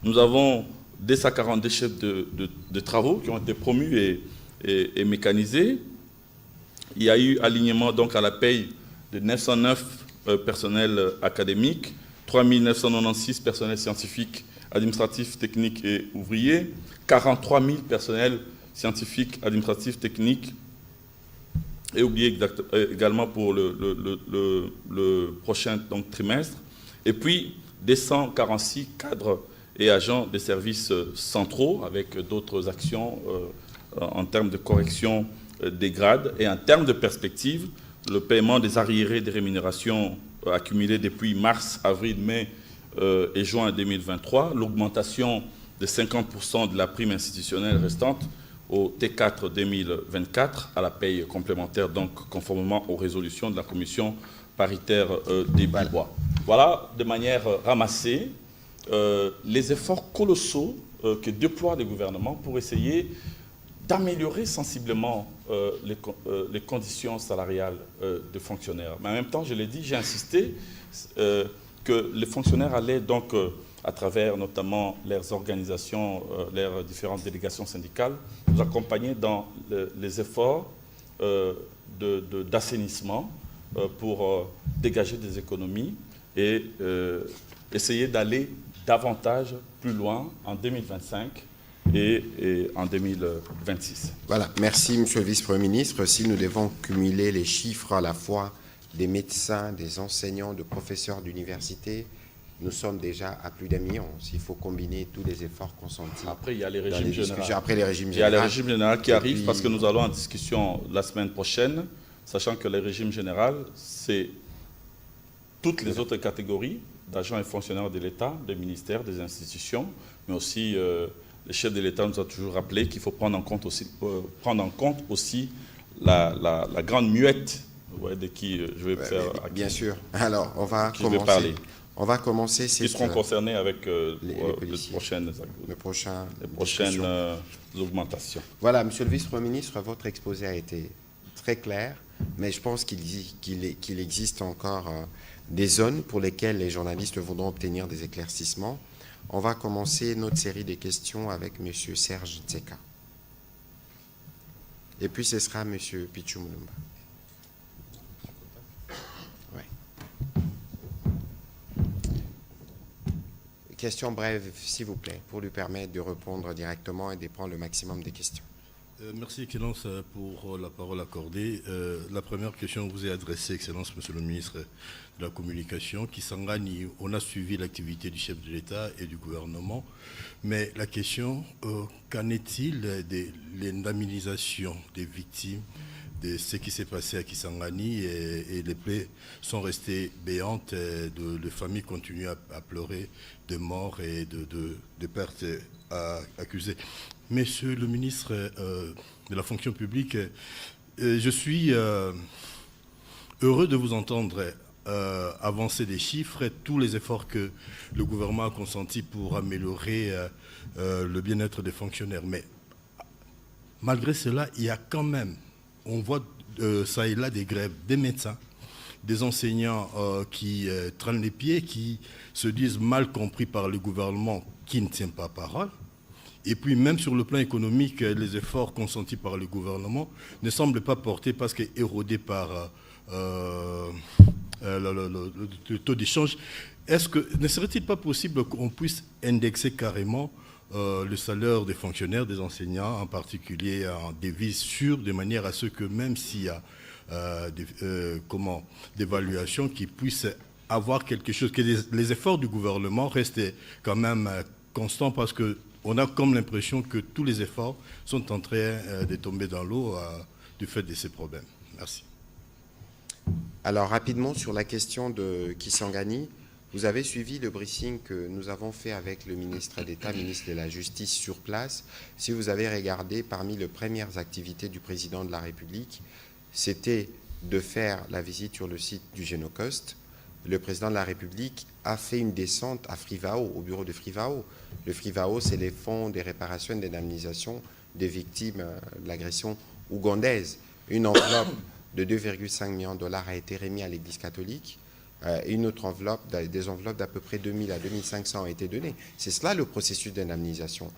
Nous avons 242 chefs de travaux qui ont été promus et mécanisés. Il y a eu alignement donc à la paye de 909 personnels académiques, 3996 personnels scientifiques, administratifs, techniques et ouvriers, 43 000 personnels scientifiques, administratifs, techniques et oubliés également pour le prochain donc, trimestre. Et puis, des 146 cadres et agents des services centraux avec d'autres actions en termes de correction des grades et en termes de perspective, le paiement des arriérés des rémunérations accumulées depuis mars, avril, mai et juin 2023, l'augmentation de 50% de la prime institutionnelle restante au T4 2024 à la paye complémentaire, donc conformément aux résolutions de la commission paritaire des bois. Voilà, de manière ramassée, les efforts colossaux que déploie le gouvernement pour essayer d'améliorer sensiblement les conditions salariales des fonctionnaires. Mais en même temps, je l'ai dit, j'ai insisté que les fonctionnaires allaient donc, à travers notamment leurs organisations, leurs différentes délégations syndicales, nous accompagner dans les efforts d'assainissement pour dégager des économies et essayer d'aller davantage plus loin en 2025 et en 2026. Voilà, merci Monsieur le Vice-Premier ministre. Si nous devons cumuler les chiffres à la fois des médecins, des enseignants, de professeurs d'université, nous sommes déjà à plus d'1 million. S'il faut combiner tous les efforts consentis. Après, il y a les régimes généraux. Après les régimes généraux. Il y a les régimes généraux qui arrivent parce que nous allons en discussion la semaine prochaine, sachant que les régimes généraux, c'est toutes les autres catégories d'agents et fonctionnaires de l'État, des ministères, des institutions, mais aussi le chef de l'État nous a toujours rappelé qu'il faut prendre en compte aussi la grande muette de qui je vais faire. Bien sûr. Alors, on va commencer. On va commencer. Qui seront concernés avec les prochaines augmentations. Voilà, Monsieur le Vice-Premier ministre, votre exposé a été très clair, mais je pense qu'il existe encore des zones pour lesquelles les journalistes voudront obtenir des éclaircissements. On va commencer notre série de questions avec M. Serge Tseka. Et puis ce sera M. Pichu Mulumba. Ouais. Question brève, s'il vous plaît, pour lui permettre de répondre directement et de prendre le maximum des questions. Merci, Excellence, pour la parole accordée. La première question vous est adressée, Excellence, Monsieur le ministre de la Communication. Kisangani, on a suivi l'activité du chef de l'État et du gouvernement, mais la question, qu'en est-il de l'indemnisation des victimes de ce qui s'est passé à Kisangani et les plaies sont restées béantes, les familles continuent à pleurer de morts et de pertes accusées. Monsieur le ministre de la fonction publique, je suis heureux de vous entendre avancer des chiffres et tous les efforts que le gouvernement a consentis pour améliorer le bien-être des fonctionnaires. Mais malgré cela, il y a quand même, on voit ça et là des grèves, des médecins, des enseignants qui traînent les pieds, qui se disent mal compris par le gouvernement, qui ne tient pas parole. Et puis même sur le plan économique, les efforts consentis par le gouvernement ne semblent pas portés parce qu'érodés par le taux d'échange. Ne serait-il pas possible qu'on puisse indexer carrément le salaire des fonctionnaires, des enseignants, en particulier en devise sûre, de manière à ce que même s'il y a d'évaluation qui puisse avoir quelque chose, que les efforts du gouvernement restent quand même constants parce que on a comme l'impression que tous les efforts sont en train de tomber dans l'eau du fait de ces problèmes. Merci. Alors, rapidement, sur la question de Kisangani, vous avez suivi le briefing que nous avons fait avec le ministre d'État, ministre de la Justice sur place. Si vous avez regardé, parmi les premières activités du président de la République, c'était de faire la visite sur le site du Génocost. Le président de la République a fait une descente à Frivao, au bureau de Frivao. Le Frivao, c'est les fonds de réparation et d'indemnisation des victimes de l'agression ougandaise. Une enveloppe de 2,5 millions de dollars a été remise à l'Église catholique. Une autre enveloppe, des enveloppes d'à peu près 2000 à 2500 ont été données. C'est cela le processus d'indemnisation.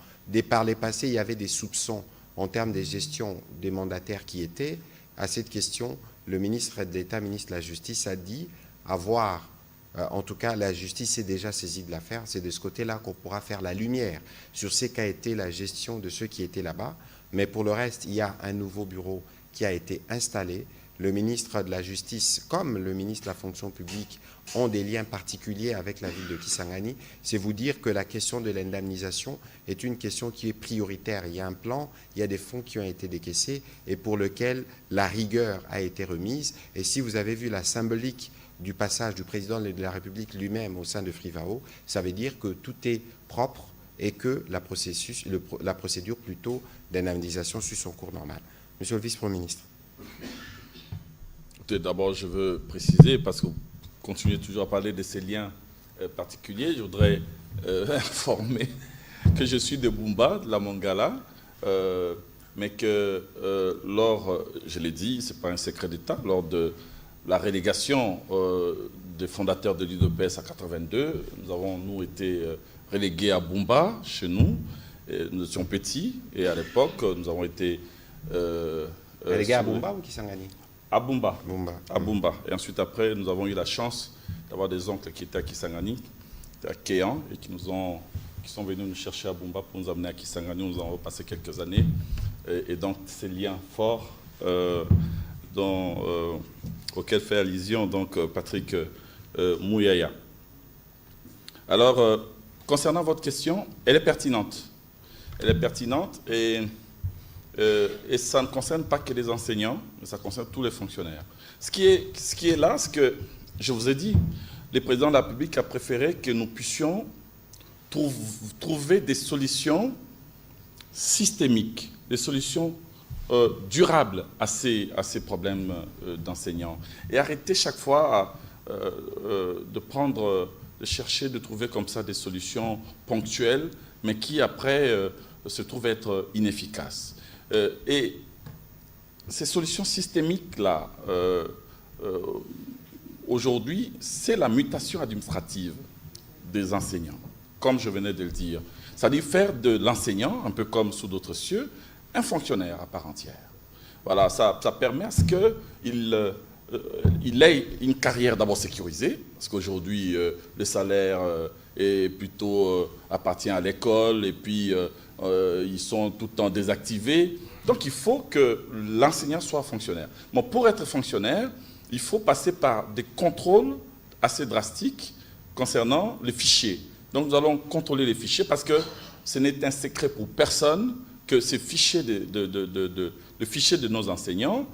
Par les passés, il y avait des soupçons en termes de gestion des mandataires qui étaient. À cette question, le ministre d'État, ministre de la Justice, a dit avoir, en tout cas la justice s'est déjà saisie de l'affaire, c'est de ce côté-là qu'on pourra faire la lumière sur ce qu'a été la gestion de ceux qui étaient là-bas. Mais pour le reste, il y a un nouveau bureau qui a été installé. Le ministre de la Justice, comme le ministre de la Fonction publique, ont des liens particuliers avec la ville de Kisangani. C'est vous dire que la question de l'indemnisation est une question qui est prioritaire. Il y a un plan, il y a des fonds qui ont été décaissés et pour lequel la rigueur a été remise. Et si vous avez vu la symbolique du passage du président de la République lui-même au sein de Frivao, ça veut dire que tout est propre et que la procédure plutôt d'indemnisation suit son cours normal. Monsieur le vice-premier ministre. D'abord, je veux préciser, parce que vous continuez toujours à parler de ces liens particuliers, je voudrais informer que je suis de Bumba, de la Mongala, mais que je l'ai dit, ce n'est pas un secret d'État, lors de la relégation des fondateurs de l'UDPS à 82, nous avons, nous, été relégués à Bumba, chez nous. Et nous étions petits, et à l'époque, nous avons été... relégués à Bumba ou Kisangani? À Bumba. Bumba. À Bumba. Et ensuite, après, nous avons eu la chance d'avoir des oncles qui étaient à Kisangani, à Kéan, et qui sont venus nous chercher à Bumba pour nous amener à Kisangani. Nous avons passé quelques années. Et donc, ces liens forts auxquels fait allusion donc, Patrick Mouyaya. Alors, concernant votre question, elle est pertinente. Elle est pertinente et ça ne concerne pas que les enseignants, mais ça concerne tous les fonctionnaires. Ce qui est là, c'est que, je vous ai dit, le président de la République a préféré que nous puissions trouver des solutions systémiques, des solutions durables à ces problèmes d'enseignants. Et arrêter chaque fois de chercher, de trouver comme ça des solutions ponctuelles, mais qui après se trouvent être inefficaces. Et ces solutions systémiques-là, aujourd'hui, c'est la mutation administrative des enseignants, comme je venais de le dire. C'est-à-dire faire de l'enseignant, un peu comme sous d'autres cieux, un fonctionnaire à part entière. Voilà, ça permet à ce qu'il ait une carrière d'abord sécurisée, parce qu'aujourd'hui, le salaire est plutôt appartient à l'école, et puis ils sont tout le temps désactivés. Donc il faut que l'enseignant soit fonctionnaire. Bon, pour être fonctionnaire, il faut passer par des contrôles assez drastiques concernant les fichiers. Donc nous allons contrôler les fichiers parce que ce n'est un secret pour personne que ces fichiers le fichier de nos enseignants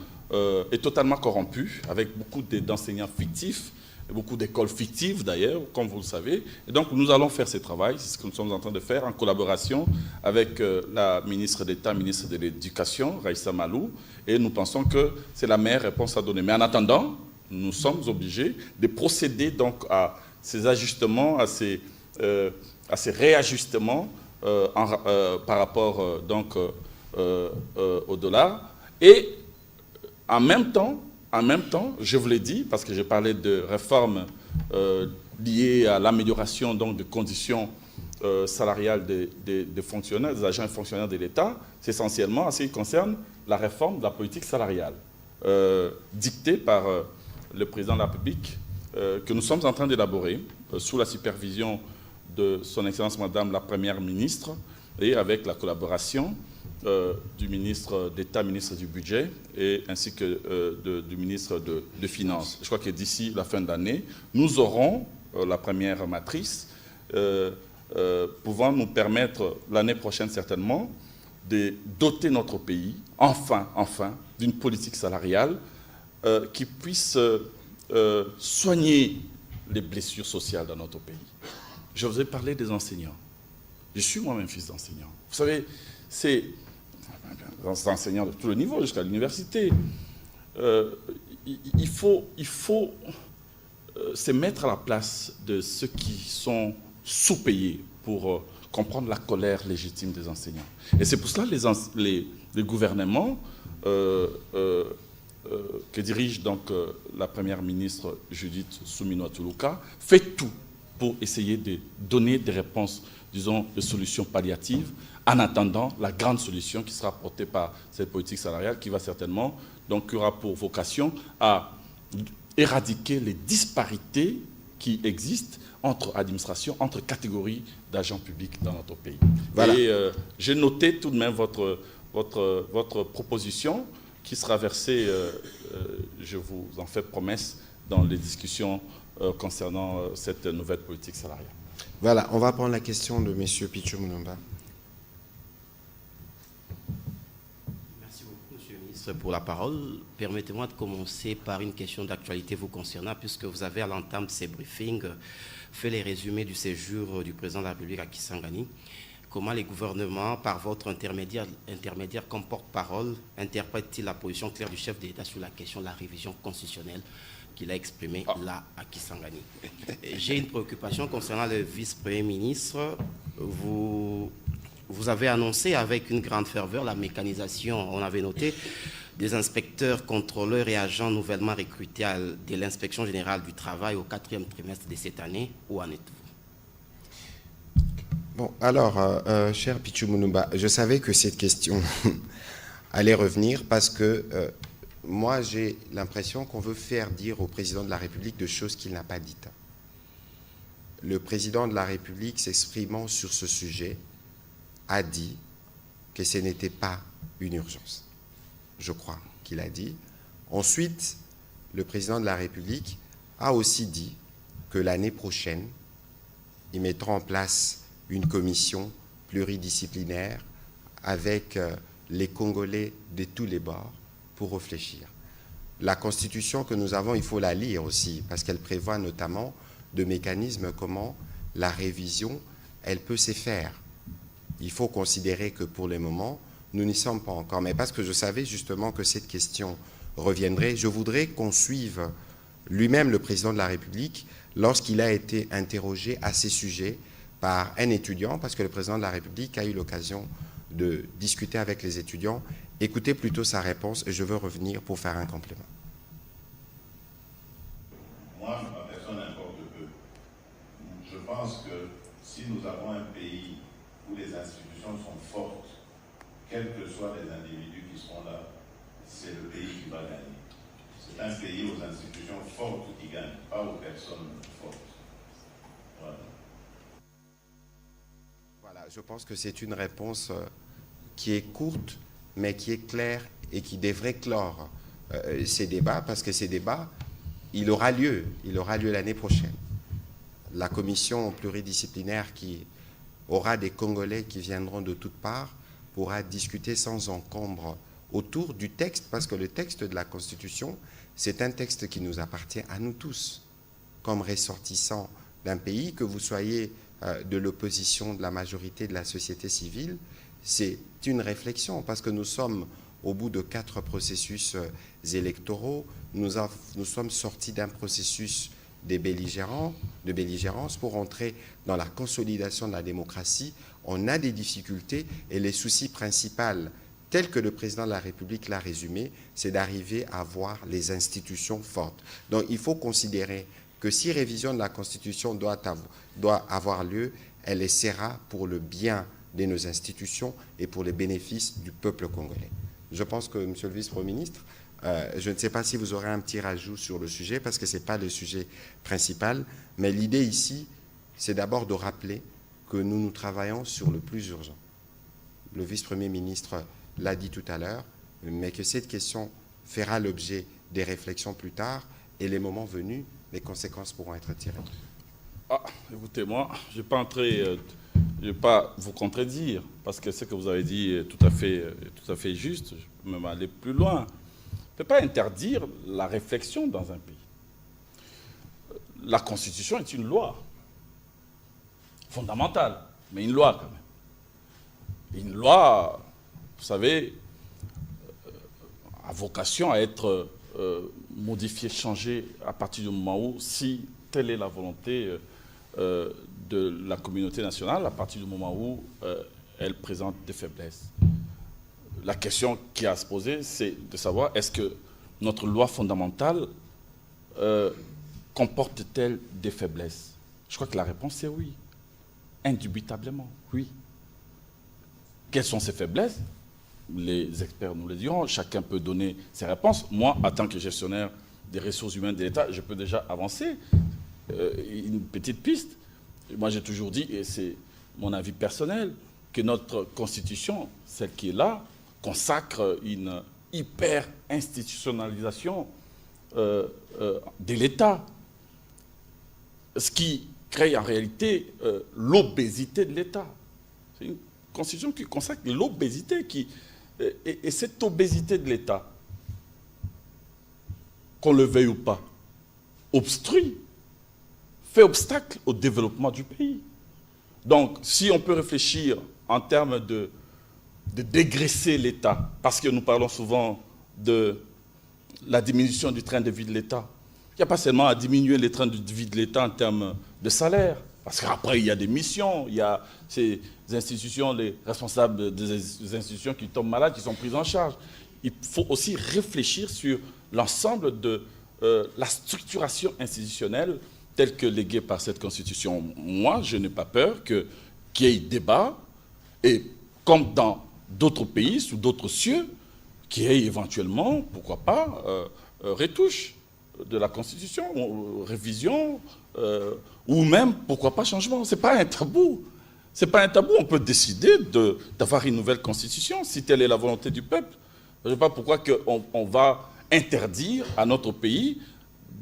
est totalement corrompu, avec beaucoup d'enseignants fictifs, beaucoup d'écoles fictives d'ailleurs, comme vous le savez. Et donc nous allons faire ce travail, c'est ce que nous sommes en train de faire en collaboration avec la ministre d'État, ministre de l'Éducation, Raïssa Malou, et nous pensons que c'est la meilleure réponse à donner. Mais en attendant, nous sommes obligés de procéder donc à ces ajustements, à ces réajustements par rapport donc au dollar. Et en même temps, je vous l'ai dit, parce que j'ai parlé de réformes liées à l'amélioration des conditions salariales des fonctionnaires, des agents et fonctionnaires de l'État, c'est essentiellement en ce qui concerne la réforme de la politique salariale, dictée par le président de la République, que nous sommes en train d'élaborer sous la supervision de son Excellence Madame la Première ministre et avec la collaboration du ministre d'État, ministre du Budget, et ainsi que du ministre de Finances. Je crois que d'ici la fin d'année, nous aurons la première matrice pouvant nous permettre, l'année prochaine certainement, de doter notre pays, enfin, d'une politique salariale qui puisse soigner les blessures sociales dans notre pays. Je vous ai parlé des enseignants. Je suis moi-même fils d'enseignant. Vous savez, c'est des enseignants de tout le niveau, jusqu'à l'université. il faut se mettre à la place de ceux qui sont sous-payés pour comprendre la colère légitime des enseignants. Et c'est pour cela que les gouvernements que dirige donc la première ministre Judith Suminwa-Tuluka fait tout pour essayer de donner des réponses, disons, de solutions palliatives, en attendant la grande solution qui sera portée par cette politique salariale qui va certainement, donc, qui aura pour vocation à éradiquer les disparités qui existent entre administrations, entre catégories d'agents publics dans notre pays. Voilà. Et j'ai noté tout de même votre proposition qui sera versée, je vous en fais promesse, dans les discussions concernant cette nouvelle politique salariale. Voilà, on va prendre la question de M. Pichou Moulumba. Merci beaucoup, M. le ministre, pour la parole. Permettez-moi de commencer par une question d'actualité vous concernant, puisque vous avez, à l'entame de ces briefings, fait les résumés du séjour du président de la République à Kisangani. Comment les gouvernements, par votre intermédiaire comme porte-parole, interprètent-ils la position claire du chef d'État sur la question de la révision constitutionnelle qu'il a exprimée là à Kisangani? J'ai une préoccupation concernant le vice-premier ministre. Vous avez annoncé avec une grande ferveur la mécanisation, on avait noté, des inspecteurs, contrôleurs et agents nouvellement recrutés de l'Inspection générale du travail au 4e trimestre de cette année. Où en êtes-vous? Bon, alors, cher Pichou Moulumba, je savais que cette question allait revenir parce que moi, j'ai l'impression qu'on veut faire dire au président de la République de choses qu'il n'a pas dites. Le président de la République, s'exprimant sur ce sujet, a dit que ce n'était pas une urgence. Je crois qu'il a dit. Ensuite, le président de la République a aussi dit que l'année prochaine, il mettra en place une commission pluridisciplinaire avec les Congolais de tous les bords pour réfléchir. La Constitution que nous avons, il faut la lire aussi, parce qu'elle prévoit notamment de mécanismes comment la révision, elle peut se faire. Il faut considérer que pour le moment, nous n'y sommes pas encore. Mais parce que je savais justement que cette question reviendrait, je voudrais qu'on suive lui-même le président de la République lorsqu'il a été interrogé à ces sujets par un étudiant, parce que le président de la République a eu l'occasion de discuter avec les étudiants. Écoutez plutôt sa réponse et je veux revenir pour faire un complément. Moi, ma personne importe peu. Je pense que si nous avons un pays où les institutions sont fortes, quels que soient les individus qui seront là, c'est le pays qui va gagner. C'est un pays aux institutions fortes qui gagne, pas aux personnes fortes. Voilà. Voilà, je pense que c'est une réponse qui est courte, mais qui est claire et qui devrait clore ces débats, parce que ces débats, il aura lieu l'année prochaine. La commission pluridisciplinaire qui aura des Congolais qui viendront de toutes parts pourra discuter sans encombre autour du texte, parce que le texte de la Constitution, c'est un texte qui nous appartient à nous tous, comme ressortissants d'un pays, que vous soyez de l'opposition, de la majorité, de la société civile. C'est une réflexion, parce que nous sommes au bout de 4 processus électoraux, nous sommes sortis d'un processus de belligérance pour entrer dans la consolidation de la démocratie. On a des difficultés et les soucis principaux, tels que le président de la République l'a résumé, c'est d'arriver à avoir les institutions fortes. Donc il faut considérer que si révision de la Constitution doit avoir lieu, elle essaiera pour le bien de nos institutions et pour les bénéfices du peuple congolais. Je pense que, Monsieur le Vice-Premier ministre, je ne sais pas si vous aurez un petit rajout sur le sujet, parce que ce n'est pas le sujet principal, mais l'idée ici, c'est d'abord de rappeler que nous travaillons sur le plus urgent. Le Vice-Premier ministre l'a dit tout à l'heure, mais que cette question fera l'objet des réflexions plus tard, et les moments venus, les conséquences pourront être tirées. Ah, écoutez-moi, je ne vais pas vous contredire, parce que ce que vous avez dit est tout à fait juste. Je peux même aller plus loin. On ne peut pas interdire la réflexion dans un pays. La Constitution est une loi fondamentale, mais une loi quand même. Une loi, vous savez, a vocation à être modifier, changer à partir du moment où, si telle est la volonté de la communauté nationale, à partir du moment où elle présente des faiblesses. La question qui a à se poser, c'est de savoir est-ce que notre loi fondamentale comporte-t-elle des faiblesses? Je crois que la réponse est oui. Indubitablement, oui. Quelles sont ces faiblesses? Les experts nous le diront, chacun peut donner ses réponses. Moi, en tant que gestionnaire des ressources humaines de l'État, je peux déjà avancer une petite piste. Moi, j'ai toujours dit, et c'est mon avis personnel, que notre Constitution, celle qui est là, consacre une hyper-institutionnalisation de l'État. Ce qui crée en réalité l'obésité de l'État. C'est une Constitution qui consacre l'obésité, et cette obésité de l'État, qu'on le veuille ou pas, obstrue, fait obstacle au développement du pays. Donc, si on peut réfléchir en termes de dégraisser l'État, parce que nous parlons souvent de la diminution du train de vie de l'État, il n'y a pas seulement à diminuer les trains de vie de l'État en termes de salaire, parce qu'après, il y a des missions, il y a ces institutions, les responsables des institutions qui tombent malades, qui sont pris en charge. Il faut aussi réfléchir sur l'ensemble de la structuration institutionnelle telle que léguée par cette Constitution. Moi, je n'ai pas peur qu'il y ait débat, et comme dans d'autres pays, sous d'autres cieux, qu'il y ait éventuellement, pourquoi pas, retouche de la Constitution, révision, ou même, pourquoi pas, changement. Ce n'est pas un tabou. Ce n'est pas un tabou. On peut décider d'avoir une nouvelle Constitution, si telle est la volonté du peuple. Je ne sais pas pourquoi on va interdire à notre pays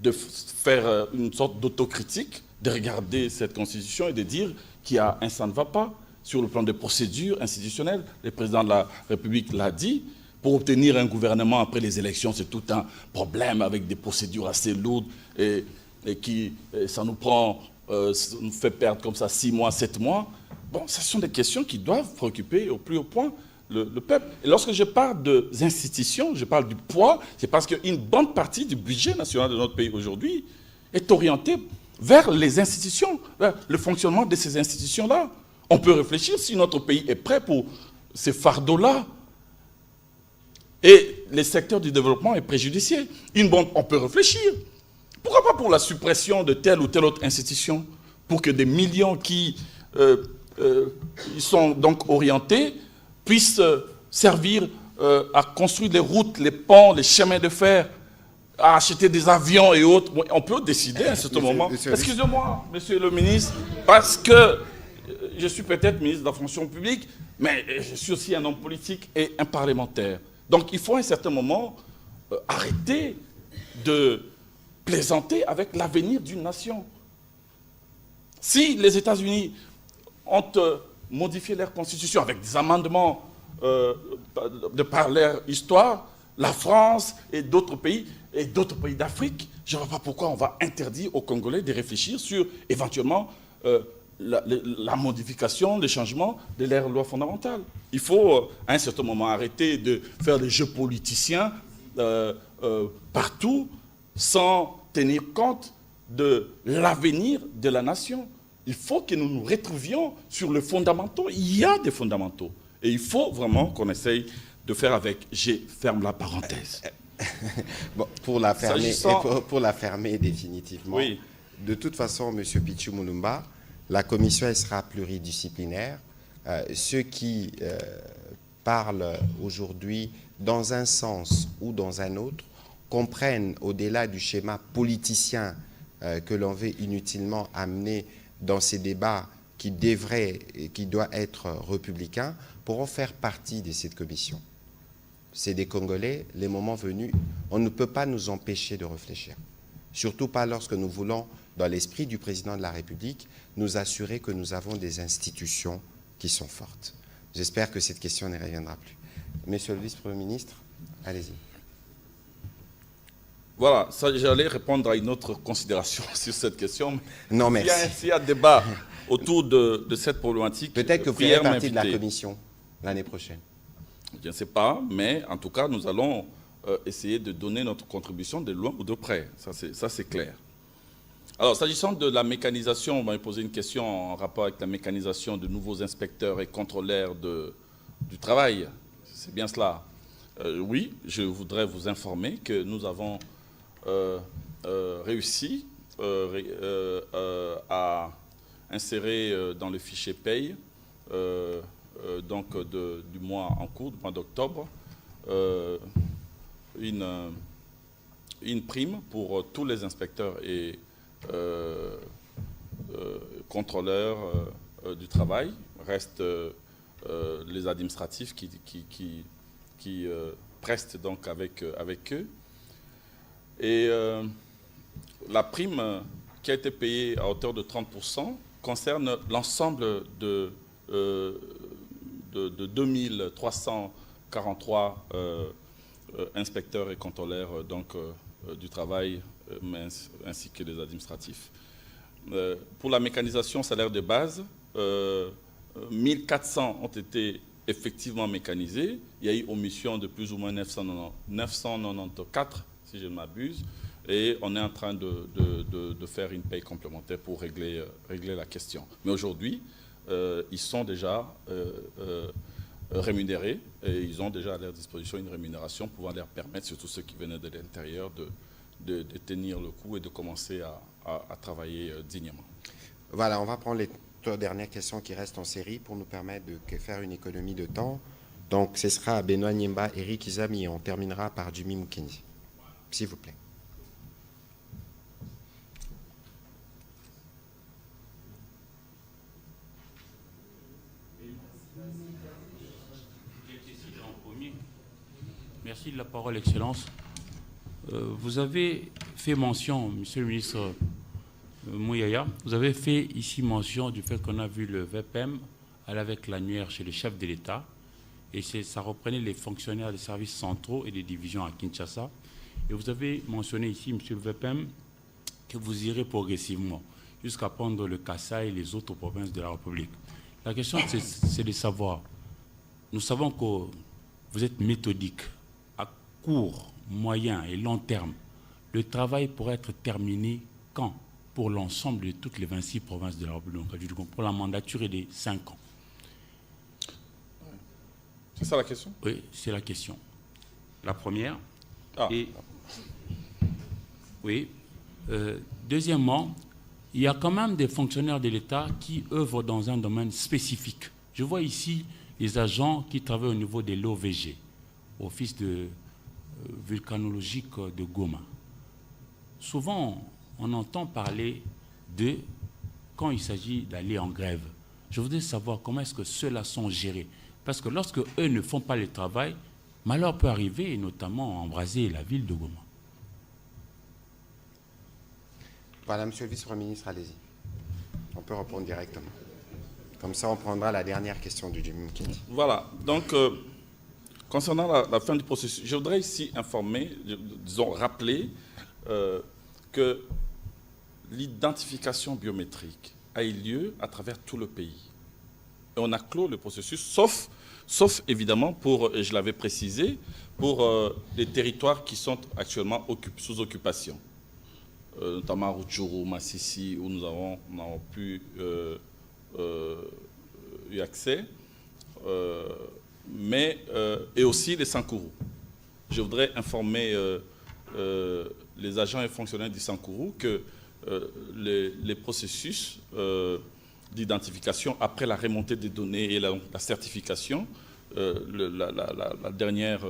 de faire une sorte d'autocritique, de regarder cette Constitution et de dire qu'il y a un ça ne va pas sur le plan des procédures institutionnelles. Le président de la République l'a dit. Pour obtenir un gouvernement après les élections, c'est tout un problème avec des procédures assez lourdes et qui ça nous fait perdre comme ça 6 mois, 7 mois. Bon, ce sont des questions qui doivent préoccuper au plus haut point le peuple. Et lorsque je parle des institutions, je parle du poids, c'est parce qu'une bonne partie du budget national de notre pays aujourd'hui est orientée vers les institutions, vers le fonctionnement de ces institutions-là. On peut réfléchir si notre pays est prêt pour ces fardeaux-là. Et le secteur du développement est préjudicié. On peut réfléchir. Pourquoi pas pour la suppression de telle ou telle autre institution, pour que des millions qui sont donc orientés puissent servir à construire les routes, les ponts, les chemins de fer, à acheter des avions et autres. On peut décider à un certain moment. Excusez-moi, monsieur le ministre, parce que je suis peut-être ministre de la fonction publique, mais je suis aussi un homme politique et un parlementaire. Donc il faut à un certain moment arrêter de plaisanter avec l'avenir d'une nation. Si les États-Unis ont modifié leur constitution avec des amendements de par leur histoire, la France et d'autres pays d'Afrique, je ne vois pas pourquoi on va interdire aux Congolais de réfléchir sur éventuellement la modification, le changement de leur loi fondamentale. Il faut à un certain moment arrêter de faire des jeux politiciens partout sans tenir compte de l'avenir de la nation. Il faut que nous nous retrouvions sur les fondamentaux. Il y a des fondamentaux. Et il faut vraiment qu'on essaye de faire avec. Je ferme la parenthèse. Bon, pour la fermer définitivement, oui. De toute façon, M. Pichu Mulumba, la commission elle sera pluridisciplinaire. Ceux qui parlent aujourd'hui dans un sens ou dans un autre comprennent, au-delà du schéma politicien que l'on veut inutilement amener dans ces débats qui doit être républicain, pourront faire partie de cette commission. C'est des Congolais, les moments venus, on ne peut pas nous empêcher de réfléchir. Surtout pas lorsque nous voulons, dans l'esprit du président de la République, nous assurer que nous avons des institutions qui sont fortes. J'espère que cette question ne reviendra plus. Monsieur le vice-premier ministre, allez-y. Voilà, j'allais répondre à une autre considération sur cette question. Non, merci. S'il y a débat autour de cette problématique, peut-être que vous ferez partie de la commission l'année prochaine. Je ne sais pas, mais en tout cas, nous allons essayer de donner notre contribution de loin ou de près. Ça, c'est clair. Alors, s'agissant de la mécanisation, on m'a posé une question en rapport avec la mécanisation de nouveaux inspecteurs et contrôleurs du travail. C'est bien cela. Oui, je voudrais vous informer que nous avons réussi à insérer dans le fichier paye, donc du mois en cours, du mois d'octobre, une prime pour tous les inspecteurs et contrôleurs du travail. Restent les administratifs qui prestent donc avec eux. Et la prime qui a été payée à hauteur de 30% concerne l'ensemble de 2343 inspecteurs et contrôleurs du travail, ainsi que les administratifs. Pour la mécanisation salaire de base, 1400 ont été effectivement mécanisés. Il y a eu omission de plus ou moins 994, si je ne m'abuse, et on est en train de faire une paye complémentaire pour régler la question. Mais aujourd'hui, ils sont déjà rémunérés et ils ont déjà à leur disposition une rémunération pouvant leur permettre, surtout ceux qui venaient de l'intérieur, de tenir le coup et de commencer à travailler dignement. Voilà, on va prendre les deux dernières questions qui restent en série pour nous permettre de faire une économie de temps. Donc, ce sera Benoît Niemba, Eric Izami et on terminera par Jimmy Mukendi. S'il vous plaît. Merci de la parole, Excellence. Vous avez fait mention, Monsieur le ministre Mouyaya, vous avez fait ici mention du fait qu'on a vu le VPM aller avec l'annuaire chez le chef de l'État, et ça reprenait les fonctionnaires des services centraux et des divisions à Kinshasa. Et vous avez mentionné ici, Monsieur le VPM, que vous irez progressivement jusqu'à prendre le Kasaï et les autres provinces de la République. La question, c'est de savoir, nous savons que vous êtes méthodique. À court, moyen et long terme, le travail pourrait être terminé quand pour l'ensemble de toutes les 26 provinces de la République du Congo, pour la mandature et des 5 ans? C'est ça la question? Oui, c'est la question. La première. Ah. Et, oui. Deuxièmement, il y a quand même des fonctionnaires de l'État qui œuvrent dans un domaine spécifique. Je vois ici les agents qui travaillent au niveau de l'OVG, Office de vulcanologique de Goma. Souvent, on entend parler d'eux quand il s'agit d'aller en grève. Je voudrais savoir comment est-ce que ceux-là sont gérés. Parce que lorsque eux ne font pas le travail, malheur peut arriver, et notamment embraser la ville de Goma. Voilà, Monsieur le Vice-Premier ministre, allez-y. On peut répondre directement. Comme ça, on prendra la dernière question du Jimmy Mukendi. Voilà. Donc, concernant la fin du processus, je voudrais ici informer, disons, rappeler que l'identification biométrique a eu lieu à travers tout le pays. Et on a clos le processus, sauf évidemment, pour, et je l'avais précisé, pour les territoires qui sont actuellement sous occupation, notamment Rutshuru, Massissi, où nous avons pu eu accès, et aussi les Sankourou. Je voudrais informer les agents et fonctionnaires du Sankourou que les processus d'identification après la remontée des données et la certification, la dernière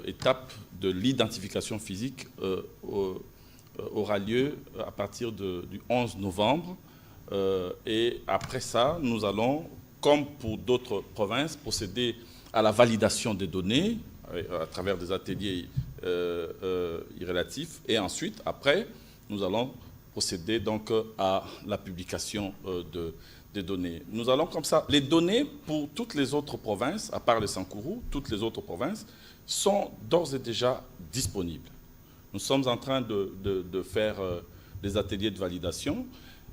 étape de l'identification physique aura lieu à partir du 11 novembre. Et après ça, nous allons, comme pour d'autres provinces, procéder à la validation des données à travers des ateliers relatifs. Et ensuite, après, nous allons procéder donc à la publication des données. Nous allons comme ça. Les données pour toutes les autres provinces, à part les Sankourou, toutes les autres provinces, sont d'ores et déjà disponibles. Nous sommes en train de faire des ateliers de validation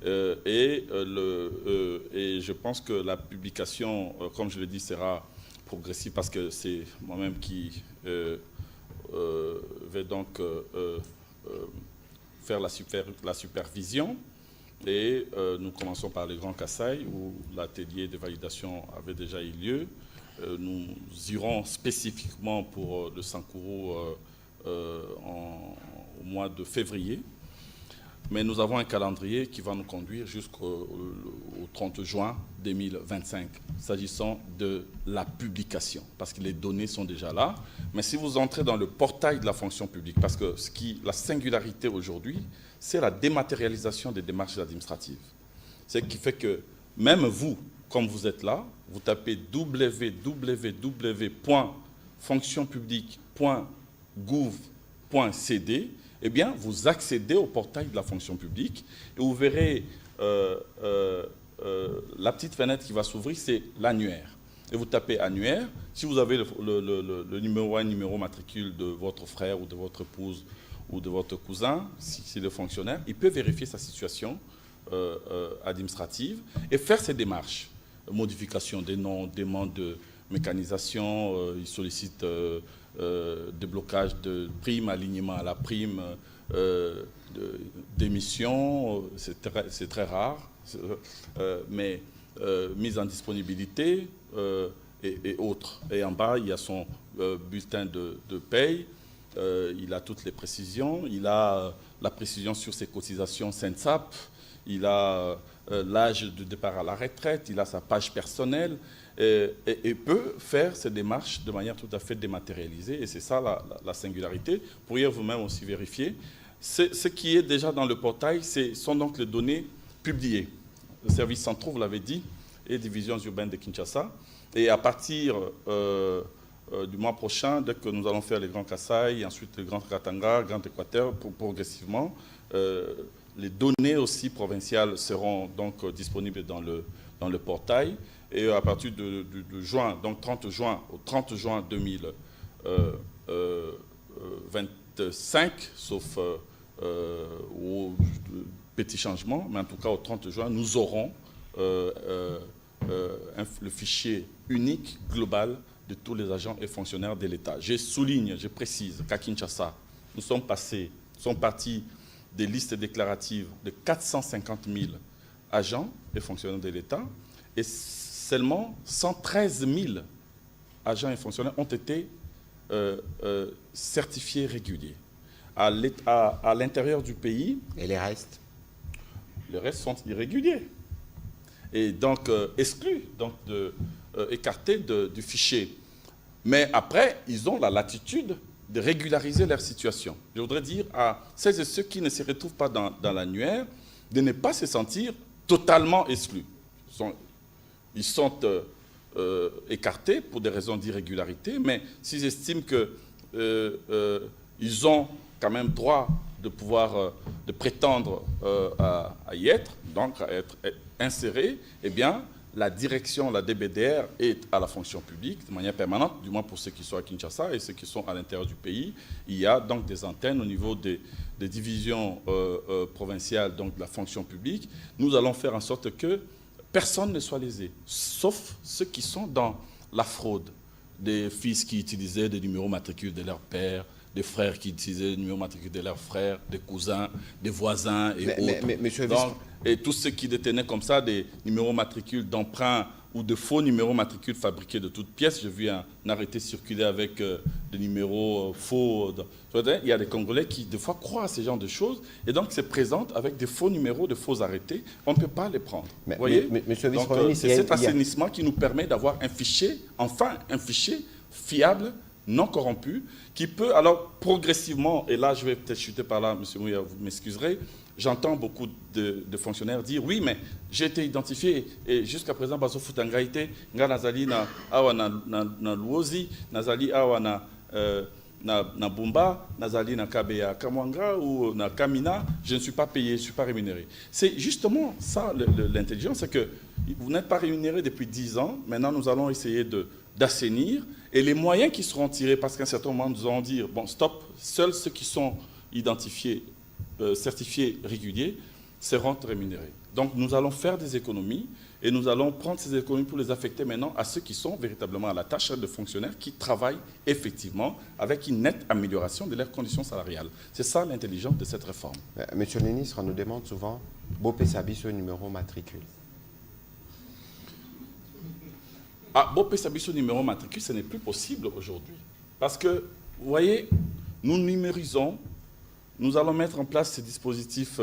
et je pense que la publication, comme je l'ai dit, sera progressive parce que c'est moi-même qui vais donc faire la supervision. Et nous commençons par le Grand Kasaï, où l'atelier de validation avait déjà eu lieu. Nous irons spécifiquement pour le Sankuru au mois de février. Mais nous avons un calendrier qui va nous conduire jusqu'au 30 juin 2025, s'agissant de la publication, parce que les données sont déjà là. Mais si vous entrez dans le portail de la fonction publique, parce que la singularité aujourd'hui, c'est la dématérialisation des démarches administratives. Ce qui fait que même vous, comme vous êtes là, vous tapez www.fonctionpublique.gouv.cd, eh bien, vous accédez au portail de la fonction publique et vous verrez la petite fenêtre qui va s'ouvrir, c'est l'annuaire. Et vous tapez annuaire. Si vous avez le numéro 1, numéro matricule de votre frère ou de votre épouse ou de votre cousin, si c'est le fonctionnaire, il peut vérifier sa situation administrative et faire ses démarches. Modification des noms, demande de mécanisation, il sollicite déblocage de prime, alignement à la prime, d'émission, c'est très rare, mais mise en disponibilité et autres. Et en bas, il y a son bulletin de paye, il a toutes les précisions, il a la précision sur ses cotisations SENSAP, il a l'âge de départ à la retraite, il a sa page personnelle et peut faire ces démarches de manière tout à fait dématérialisée. Et c'est ça la singularité. Vous pourriez vous-même aussi vérifier. Ce qui est déjà dans le portail, sont donc les données publiées. Le service central, vous l'avez dit, et divisions urbaines de Kinshasa. Et à partir du mois prochain, dès que nous allons faire les Grands Kasaï, ensuite les Grands Katanga, Grand Équateur, progressivement, les données aussi provinciales seront donc disponibles dans le portail. Et à partir de juin, donc 30 juin, au 30 juin 2025, sauf au petit changement, mais en tout cas au 30 juin, nous aurons le fichier unique global de tous les agents et fonctionnaires de l'État. Je souligne, je précise qu'à Kinshasa, nous sommes partis des listes déclaratives de 450 000 agents et fonctionnaires de l'État et seulement 113 000 agents et fonctionnaires ont été certifiés réguliers. À l'intérieur du pays... Et les restes? Les restes sont irréguliers. Et donc exclus, donc écartés du fichier. Mais après, ils ont la latitude de régulariser leur situation. Je voudrais dire à celles et ceux qui ne se retrouvent pas dans l'annuaire de ne pas se sentir totalement exclus. Ils sont écartés pour des raisons d'irrégularité, mais s'ils estiment qu'ils ont quand même droit de pouvoir de prétendre à y être, donc à être insérés, eh bien, la direction, la DBDR, est à la fonction publique de manière permanente, du moins pour ceux qui sont à Kinshasa et ceux qui sont à l'intérieur du pays. Il y a donc des antennes au niveau des divisions provinciales, donc de la fonction publique. Nous allons faire en sorte que personne ne soit lésé, sauf ceux qui sont dans la fraude, des fils qui utilisaient des numéros matricules de leur père, des frères qui utilisaient des numéros matricules de leurs frères, des cousins, des voisins et autres. Monsieur Et tous ceux qui détenaient comme ça des numéros matricules d'emprunt ou de faux numéros matricules fabriqués de toutes pièces. J'ai vu un arrêté circuler avec des numéros faux. Il y a des Congolais qui, des fois, croient à ce genre de choses et donc se présentent avec des faux numéros, de faux arrêtés. On ne peut pas les prendre. Vous voyez, donc c'est cet assainissement qui nous permet d'avoir un fichier, enfin un fichier fiable, non corrompu, qui peut alors progressivement, et là je vais peut-être chuter par là, monsieur Mouya, vous m'excuserez, j'entends beaucoup de fonctionnaires dire oui, mais j'ai été identifié et jusqu'à présent, Bazo Futangaïté, nga nazali na awa na Luozi, nazali awa na Bumba, nazali na Kabeya Kamwanga ou na Kamina, je ne suis pas payé, je ne suis pas rémunéré. C'est justement ça l'intelligence, c'est que vous n'êtes pas rémunéré depuis 10 ans, maintenant nous allons essayer d'assainir et les moyens qui seront tirés, parce qu'à un certain moment nous allons dire, bon stop, seuls ceux qui sont identifiés, certifiés réguliers seront rémunérés. Donc nous allons faire des économies Et nous allons prendre ces économies pour les affecter maintenant à ceux qui sont véritablement à la tâche de fonctionnaires qui travaillent effectivement avec une nette amélioration de leurs conditions salariales. C'est ça l'intelligence de cette réforme. Monsieur le ministre, on nous demande souvent Bopé Sabiso numéro matricule. Ah, Bopé Sabiso numéro matricule, ce n'est plus possible aujourd'hui. Parce que, vous voyez, nous numérisons, nous allons mettre en place ces dispositifs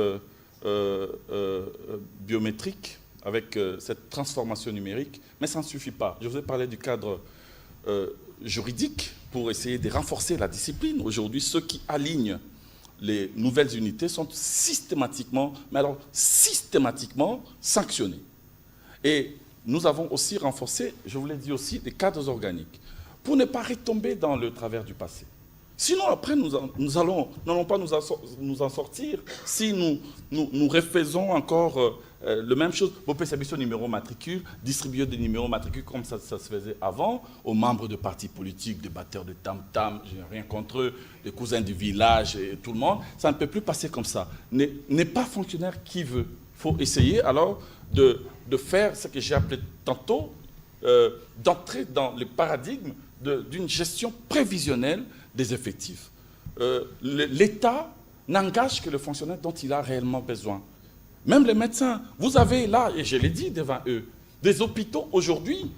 biométriques avec cette transformation numérique, mais ça ne suffit pas. Je vous ai parlé du cadre juridique pour essayer de renforcer la discipline. Aujourd'hui, ceux qui alignent les nouvelles unités sont systématiquement, mais alors systématiquement sanctionnés. Et nous avons aussi renforcé, je vous l'ai dit aussi, les cadres organiques pour ne pas retomber dans le travers du passé. Sinon, après, nous n'allons pas nous en sortir si nous refaisons encore la même chose. Bopé Sabiso numéro matricule, distribuer des numéros matricules comme ça se faisait avant, aux membres de partis politiques, des batteurs de tam-tam, je n'ai rien contre eux, les cousins du village et tout le monde. Ça ne peut plus passer comme ça. N'est pas fonctionnaire qui veut. Il faut essayer alors de faire ce que j'ai appelé tantôt, d'entrer dans le paradigme d'une gestion prévisionnelle des effectifs. L'État n'engage que le fonctionnaire dont il a réellement besoin. Même les médecins, vous avez là, et je l'ai dit devant eux, des hôpitaux aujourd'hui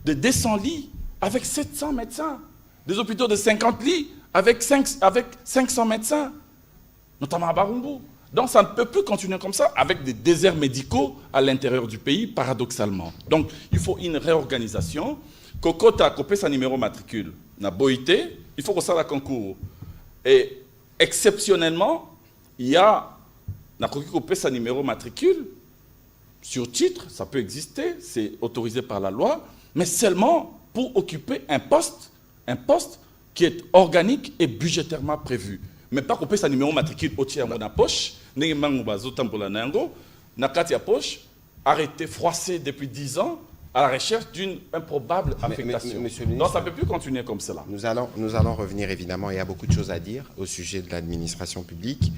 de 200 lits avec 700 médecins, des hôpitaux de 50 lits avec 500 médecins, notamment à Barumbu. Donc ça ne peut plus continuer comme ça avec des déserts médicaux à l'intérieur du pays, paradoxalement. Donc il faut une réorganisation. Kokota a coupé sa numéro matricule, n'a boité, il faut que ça la concours. Et exceptionnellement, il y a n'a coupé sa numéro matricule sur titre, ça peut exister, c'est autorisé par la loi, mais seulement pour occuper un poste qui est organique et budgétairement prévu. Mais pas couper sa numéro matricule au tiers de poche, n'a poche, arrêté, froissé depuis 10 ans, à la recherche d'une improbable affectation. Donc ça ne peut plus continuer comme cela. Nous allons revenir évidemment, il y a beaucoup de choses à dire au sujet de l'administration publique,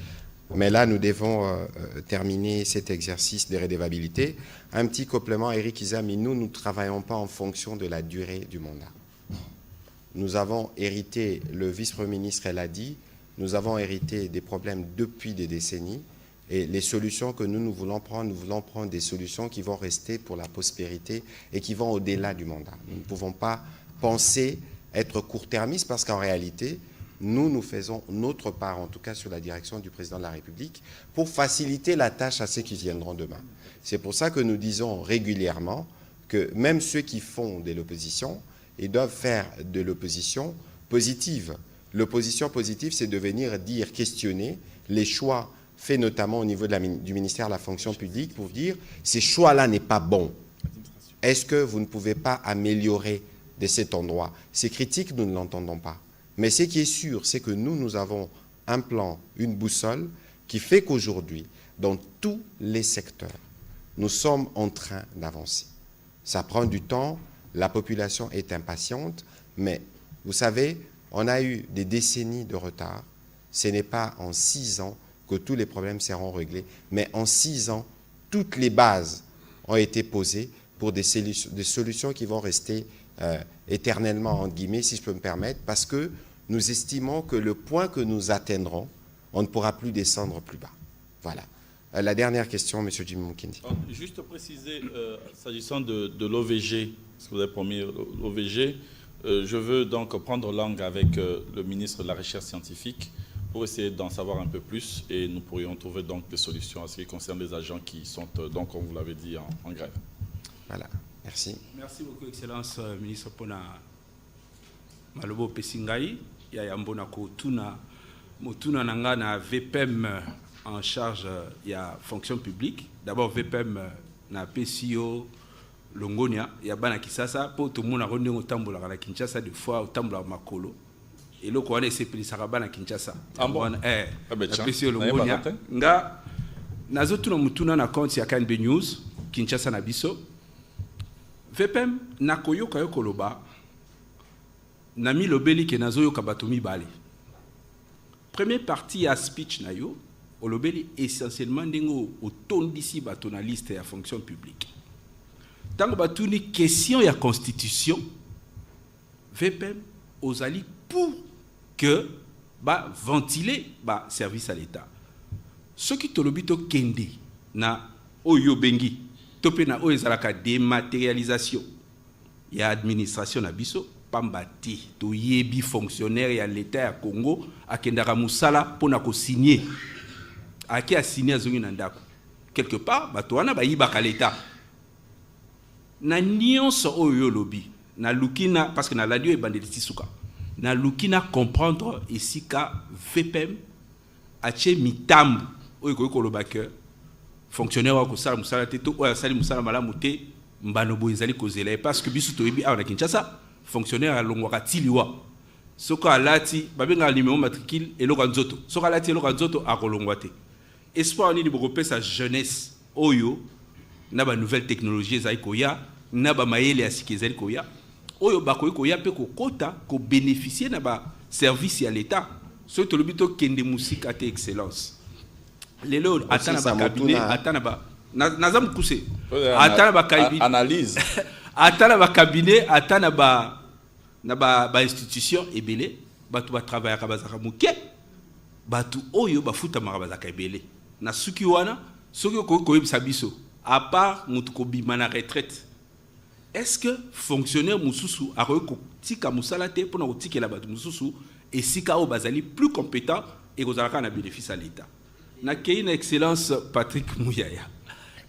mais là nous devons terminer cet exercice de redevabilité. Un petit complément, Eric Izami, nous ne travaillons pas en fonction de la durée du mandat. Nous avons hérité, le vice-premier ministre l'a dit, nous avons hérité des problèmes depuis des décennies. Et les solutions que nous voulons prendre des solutions qui vont rester pour la prospérité et qui vont au-delà du mandat. Nous ne pouvons pas penser être court-termistes parce qu'en réalité, nous faisons notre part, en tout cas sur la direction du président de la République, pour faciliter la tâche à ceux qui viendront demain. C'est pour ça que nous disons régulièrement que même ceux qui font de l'opposition, ils doivent faire de l'opposition positive. L'opposition positive, c'est de venir dire, questionner les choix fait notamment au niveau du ministère de la fonction publique pour dire ces choix-là n'est pas bon. Est-ce que vous ne pouvez pas améliorer de cet endroit? Ces critiques, nous ne l'entendons pas. Mais ce qui est sûr, c'est que nous avons un plan, une boussole qui fait qu'aujourd'hui, dans tous les secteurs, nous sommes en train d'avancer. Ça prend du temps, la population est impatiente, mais vous savez, on a eu des décennies de retard. Ce n'est pas en 6 ans que tous les problèmes seront réglés, mais en 6 ans, toutes les bases ont été posées pour des solutions qui vont rester éternellement, entre guillemets, si je peux me permettre, parce que nous estimons que le point que nous atteindrons, on ne pourra plus descendre plus bas. Voilà. La dernière question, M. Jimmy Mukindi. Juste préciser, s'agissant de l'OVG, ce que vous avez promis, l'OVG, je veux donc prendre langue avec le ministre de la Recherche scientifique pour essayer d'en savoir un peu plus et nous pourrions trouver donc des solutions à ce qui concerne les agents qui sont, donc, comme vous l'avez dit, en grève. Voilà, merci. Merci beaucoup, Excellence Ministre, pour la Malobo Pesingai. Il y a Yambona Kotuna, Motuna Nangana VPM en charge, il y a fonction publique. D'abord, VPM na PCO Longonia, il y a Bana Kisasa, pour tout le monde a rendu au Tamboula à Kinshasa, deux fois au Tamboula Makolo. Et là, on a essayé Sarabana Kinshasa. Ah bon? PCO Longonia. Nga, nazotu na mutuna na compte ya KNB News, Kinshasa na biso. VPM na koyoka yo koloba, na mi lobeli ke nazo yo kabatomi bali. Première partie à speech na yo, o lobeli essentiellement ndengo o tondisi bato na liste ya fonction publique. tant que tu une question il y a constitution VPM aux alliés pour que ventiler service à l'État. Ce qui te l'obito kende na oyo bengi topé na oyo ezalaka dématérialisation il y a administration na biso pambati to yebi fonctionnaire ya l'État ya Congo akendaka musala pona ko signer aki a signer azongi na ndako quelque part bato wana bayibaka l'État na nyonso oyo lobby na lukina parce que na radio e bandeli suka na lukina comprendre esika VPM ache mitambu oyo ko lobaka fonctionnaire wa ko sala musala te to oyo sali musala malamu te mbano bo ezali kozela parce que biso to yebi awa na Kinshasa fonctionnaire alongwaka tiliwa soko alati babenga numéro matricule eloko nzoto soko alati eloko nzoto akolongwa te espoir ni boko pesa jeunesse oyo na ba nouvelle technologie ezali koya na ba mayele asiki ezali koya oyo bakoyi koya pe kokota ko bénéficier na ba service ya l'État so to lobito kende musika te excellence lelo atana ba cabinet atana ba nazam kuse atana ba cabinet analyse atana ba cabinet atana ba na ba institution ebele batu ba travailler ka bazaka muke batu oyo bafuta marabazaka ebele na suki wana soki ko yebisa biso à part mutu ko bima na retraite est-ce que fonctionnaire mususu a ko tika musala te pona ko tikela batu mususu et sika o bazali plus compétent et kozalaka na bénéfice à l'État na kei na excellence Patrick Mouyaya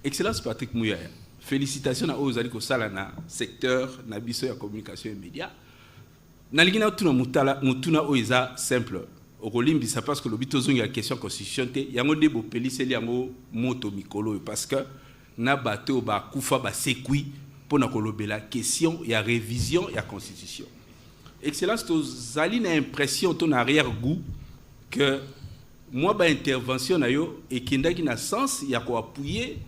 excellence Patrick Mouyaya félicitations à ozali ko sala na secteur na biso ya communication et médias na ligina tuna mutuna oiza simple okolimbisa parce que lobito zongi ya question constitution te yango ndebo peliseli yango moto mikolo parce que na bato ba kufa ba sekui pona kolobela question ya révision ya constitution excellence to zali na impression ton arrière goût que moi ba intervention na yo et kindaki na sens ya ko appuyer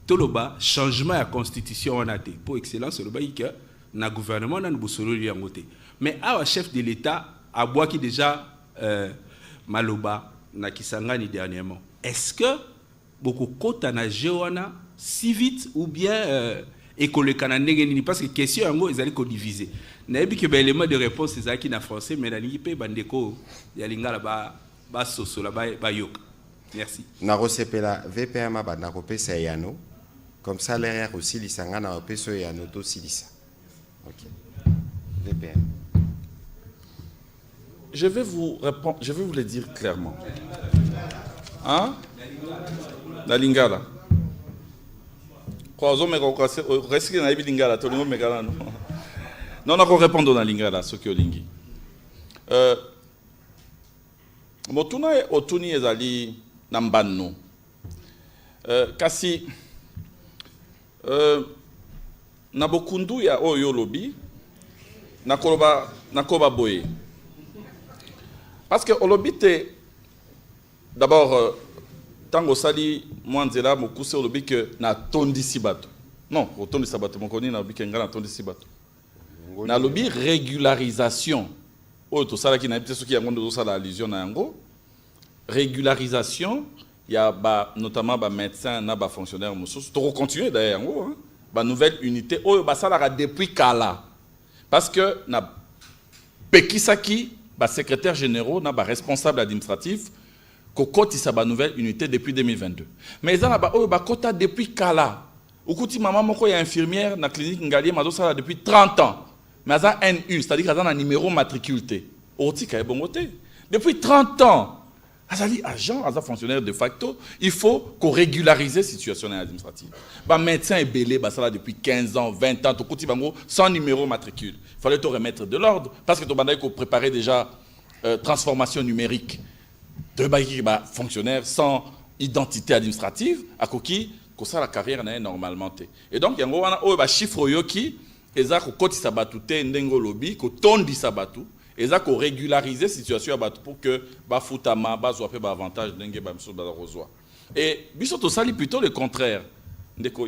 toloba changement ya constitution wana te pour excellence loba que na gouvernement na bosolo yango te mais awa chef de l'État a boaki déjà maloba na Kisangani dernièrement est-ce que beaucoup kota na jewana si vite ou bien écolekana ndenge nini parce que question yango ezali ko diviser na yebi ke ba élément de réponse ezaki na français mais na lingi pe bandeko ya lingala ba sosola ba yoka merci na rosepela VPM ba na kopesa yano comme ça l'air aussi lisanga na opeso yano to silisa OK VPM. Je vais vous répondre, je vais vous le dire clairement. Hein? La lingala. Non, on a répondre dans la lingala, ce que lingi. Motuna otuni ezali nambano. Kasi na bokundu ya oyo lobi nakoba boye. Parce que olobite d'abord tango sali mwanzela mokuse olobi que na tondi sibato. Non, tondi sibato mokoni na lobi que ngana tondi sibato. Na lobi régularisation. O to sala ki na bite soki yango ndo sala allusion na yango. Régularisation, il y a notamment ba médecin na ba fonctionnaire mosusu to continuer d'ailleurs yango hein. Ba nouvelle unité o ba sala depuis kala. Parce que na pekisaki ba secrétaire généraux na ba responsable administratif kokoti sa ba nouvelle unité depuis 2022 mais ça na ba o ba kota depuis kala ukuti maman moko ya infirmière na clinique ngalier mazo sala depuis 30 ans mais ça NU c'est-à-dire que ça na numéro matriculté otika e bongote depuis 30 ans azali agent aza fonctionnaire de facto il faut qu'on régulariser situation administrative ba médecin est belé ba sala depuis 15 ans 20 ans to kuti bango sans numéro matricule il fallait te remettre de l'ordre parce que to bandai ko préparer déjà transformation numérique de ba fonctionnaire sans identité administrative à koki ko sala carrière na normalement te et donc yango wana o ba chiffre yoki eza ko kotisa batu te ndengo lobi ko tondi sabatu eza ko régulariser situation abatu pour que ba futama ba zo pe ba avantage ndenge ba mso ba rozwa et biso to sali plutôt le contraire ndeko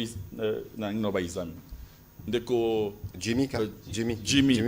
na ngino ba izami ndeko Jimmy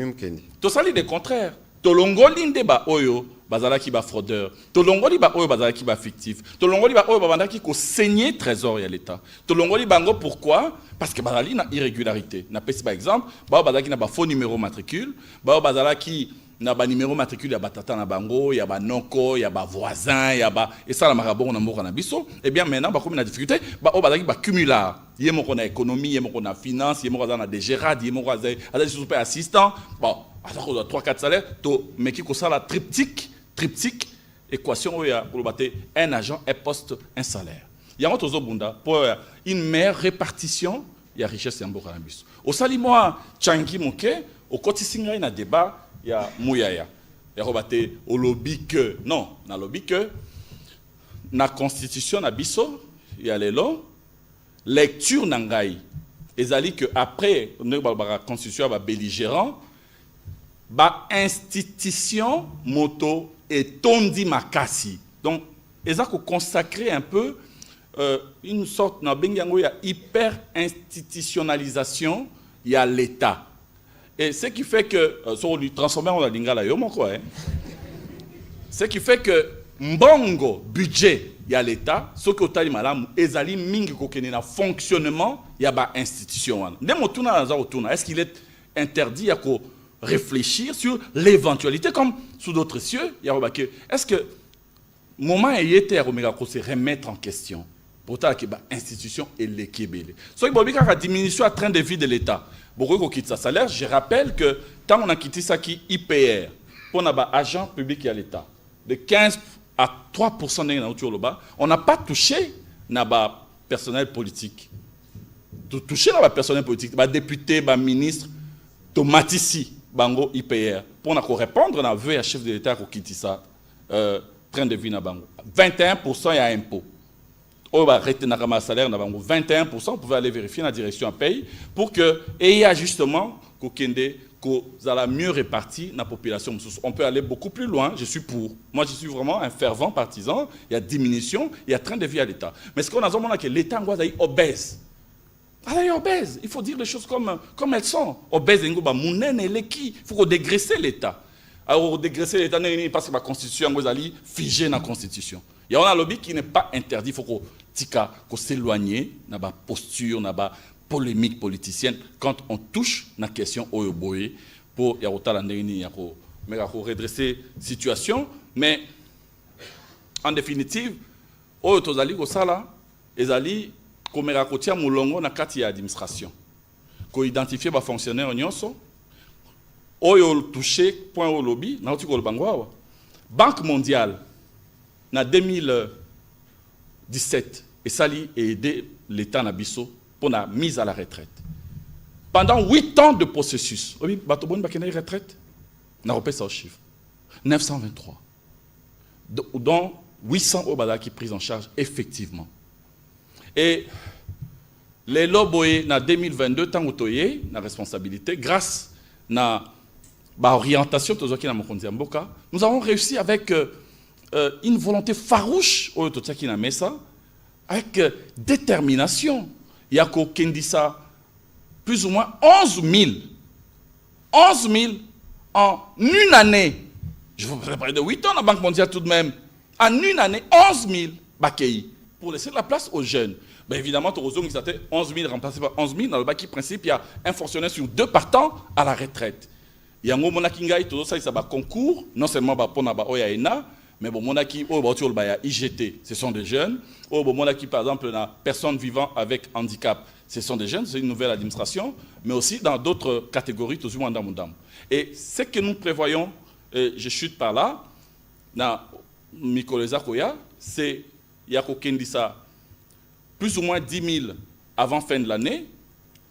Mkendi to sali le contraire to longoli ndeba oyo bazalaki ba fraudeur. Tolongoli ba oyo bazalaki ba fictif. Tolongoli ba oyo babandaki ko saigner trésor ya l'État. Tolongoli bango pourquoi? Parce que bazali na irrégularité. Na pesi par exemple, ba bazalaki na ba faux numéro matricule, ba bazalaki na ba numéro matricule ya batata na bango, ya ba noko, ya ba voisin, ya ba et ça la marabon na mboka na biso. Eh bien maintenant ba comme na difficulté, ba bazalaki ba cumular. Yé moko na économie, yé moko na finance, yé moko na DGRAD, yé moko azali super assistant. Bon, alors 3-4 salaires, to mais qui ko ça la triptyque, équation où il y a un agent, un poste, un salaire. Il y a un autre bunda pour une meilleure répartition, il y a richesse en mboka na biso. Au sali moi Changi Moke, au côté singa na débat il y a Mouyaya. Il y a rebatté au lobby que, non, na lobby que, na constitution na biso, il y a les lois, lecture nangai. Ezali que après, la constitution va belligérant, ba institution moto et tondi makasi. Donc, ezali que consacrer un peu une sorte, na bengango ya hyper institutionnalisation, il y a l'État. Et ce qui fait que, sur lui transformer en la lingala yomo quoi, ce qui fait que mbongo budget il y a l'État, ce que otali malamu ezali mingi kokene na fonctionnement il y a ba institution. Est-ce qu'il est interdit à réfléchir sur l'éventualité comme sous d'autres cieux, il y a remarqué, est-ce que moment y était à se remettre en question pour ta institution et l'équilibre. Ce qui est la diminution à train de vie de l'État. Beaucoup qui quitte sa salaire, je rappelle que tant on a quitté ça qui IPR pour un agent public à l'État de 15 à 3% de bas, on n'a pas touché naba personnel politique. Touché naba personnel politique, ba député, ba ministre, Tomatissi, bango IPR pour nous répondre on a vu à chef de l'État qui quitte ça train de vie na bango. 21% il y a impôt. On va arrêter un salaire, 21%, vous pouvez aller vérifier la direction à paye pour que, et il y a justement, que la mieux répartie la population. On peut aller beaucoup plus loin, je suis pour. Moi, je suis vraiment un fervent partisan. Il y a diminution, il y a train de vie à l'État. Mais ce qu'on a besoin, c'est que l'État est obèse. Elle est obèse. Il faut dire les choses comme elles sont. Obèse, il faut qu'on dégraisser l'État. Alors, dégraisser l'État, parce que la Constitution est figée dans la Constitution. Il y a un lobby qui n'est pas interdit. Il faut qu'on s'éloigne de la posture, de la polémique politicienne quand on touche la question Oyoboye pour redresser la situation. Mais en définitive, Oyotozali Kosala, Ezali, Komera Kotia Moulongo na kati ya administration. Ko identifier ba fonctionnaire nyonso. Oyo touché point au lobby, na otiko bangwa. Banque mondiale en 2017, et Sali a aidé l'État Nabiso pour la mise à la retraite. Pendant 8 ans de processus, oui, Batobon Bakena retraite, n'a repéré ça au chiffre. 923. Dont 800 Obada qui pris en charge effectivement. Et les Loboé, en 2022, tant que la responsabilité, grâce à l'orientation de nous avons réussi avec une volonté farouche, avec détermination. Il y a Kendissa, plus ou moins 11 000 en une année. Je vous parler de 8 ans, la Banque mondiale tout de même. En une année, 11 000 bakei pour laisser la place aux jeunes. Ben évidemment, il y a 11 000 remplacés par 11 000. Dans le baki principe, il y a un fonctionnaire sur 2 partants à la retraite. Il y a un monakingai, tout ça, il y a un concours, non seulement pour Oyaena, mais bon, monaki, IGT, ce sont des jeunes. Monaki, par exemple, la personne vivant avec handicap, ce sont des jeunes, c'est une nouvelle administration, mais aussi dans d'autres catégories, tout le monde. Et ce que nous prévoyons, je chute par là, dans Mikoleza Koya, c'est Yako Kendissa, plus ou moins 10 000 avant fin de l'année,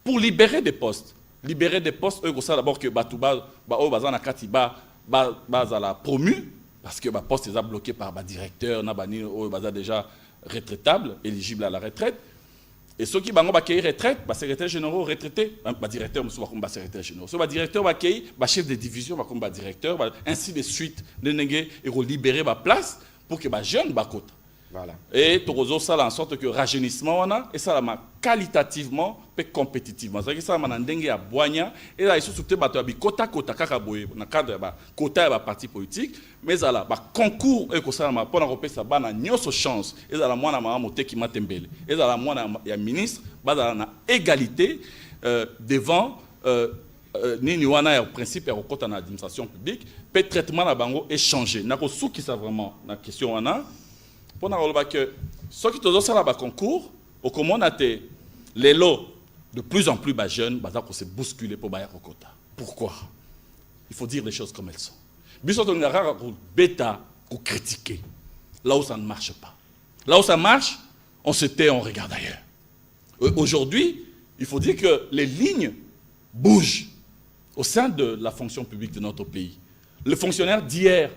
pour libérer des postes. Libérer des postes, eux, ça d'abord que Batouba, Bazana Katiba, Bazala promu, parce que le poste est bloqué par le directeur, Baza déjà retraitable, éligible à la retraite. Et ceux qui ont accueilli retraite, le secrétaire général retraité, le directeur, le secrétaire général. Le directeur va accueillir le chef de division, le directeur, ainsi de suite, et libérer la place pour que les jeunes soient côté. Voilà. Et Torozo, ça en sorte que rajeunissement, on a, et ça la qualitativement et compétitivement. C'est-à-dire que ça m'a n'endengue à Boigna, et là, ils sont soutenus par le quota kakaboye, dans le cadre de quota de parti politique, mais ça la concours, et que ça m'a pas repéré ça, bah, n'a pas chance, et ça la moi, n'a pas monté qui m'a tembélé. Et ça la moi, il y a ministre, bah, dans égalité devant. Ni wana au principe ya côté en administration publique, peut traitement la bango est changé. N'a pas sous qui ça vraiment la question wana. Pour nous que ceux qui ont ça là concours, au comment on a les lots de plus en plus jeunes, pour se bousculer pour bailler au quota. Pourquoi? Il faut dire les choses comme elles sont. Bisous on a rare pour bêta pour critiquer là où ça ne marche pas. Là où ça marche, on se tait, on regarde ailleurs. Aujourd'hui, il faut dire que les lignes bougent au sein de la fonction publique de notre pays. Le fonctionnaire d'hier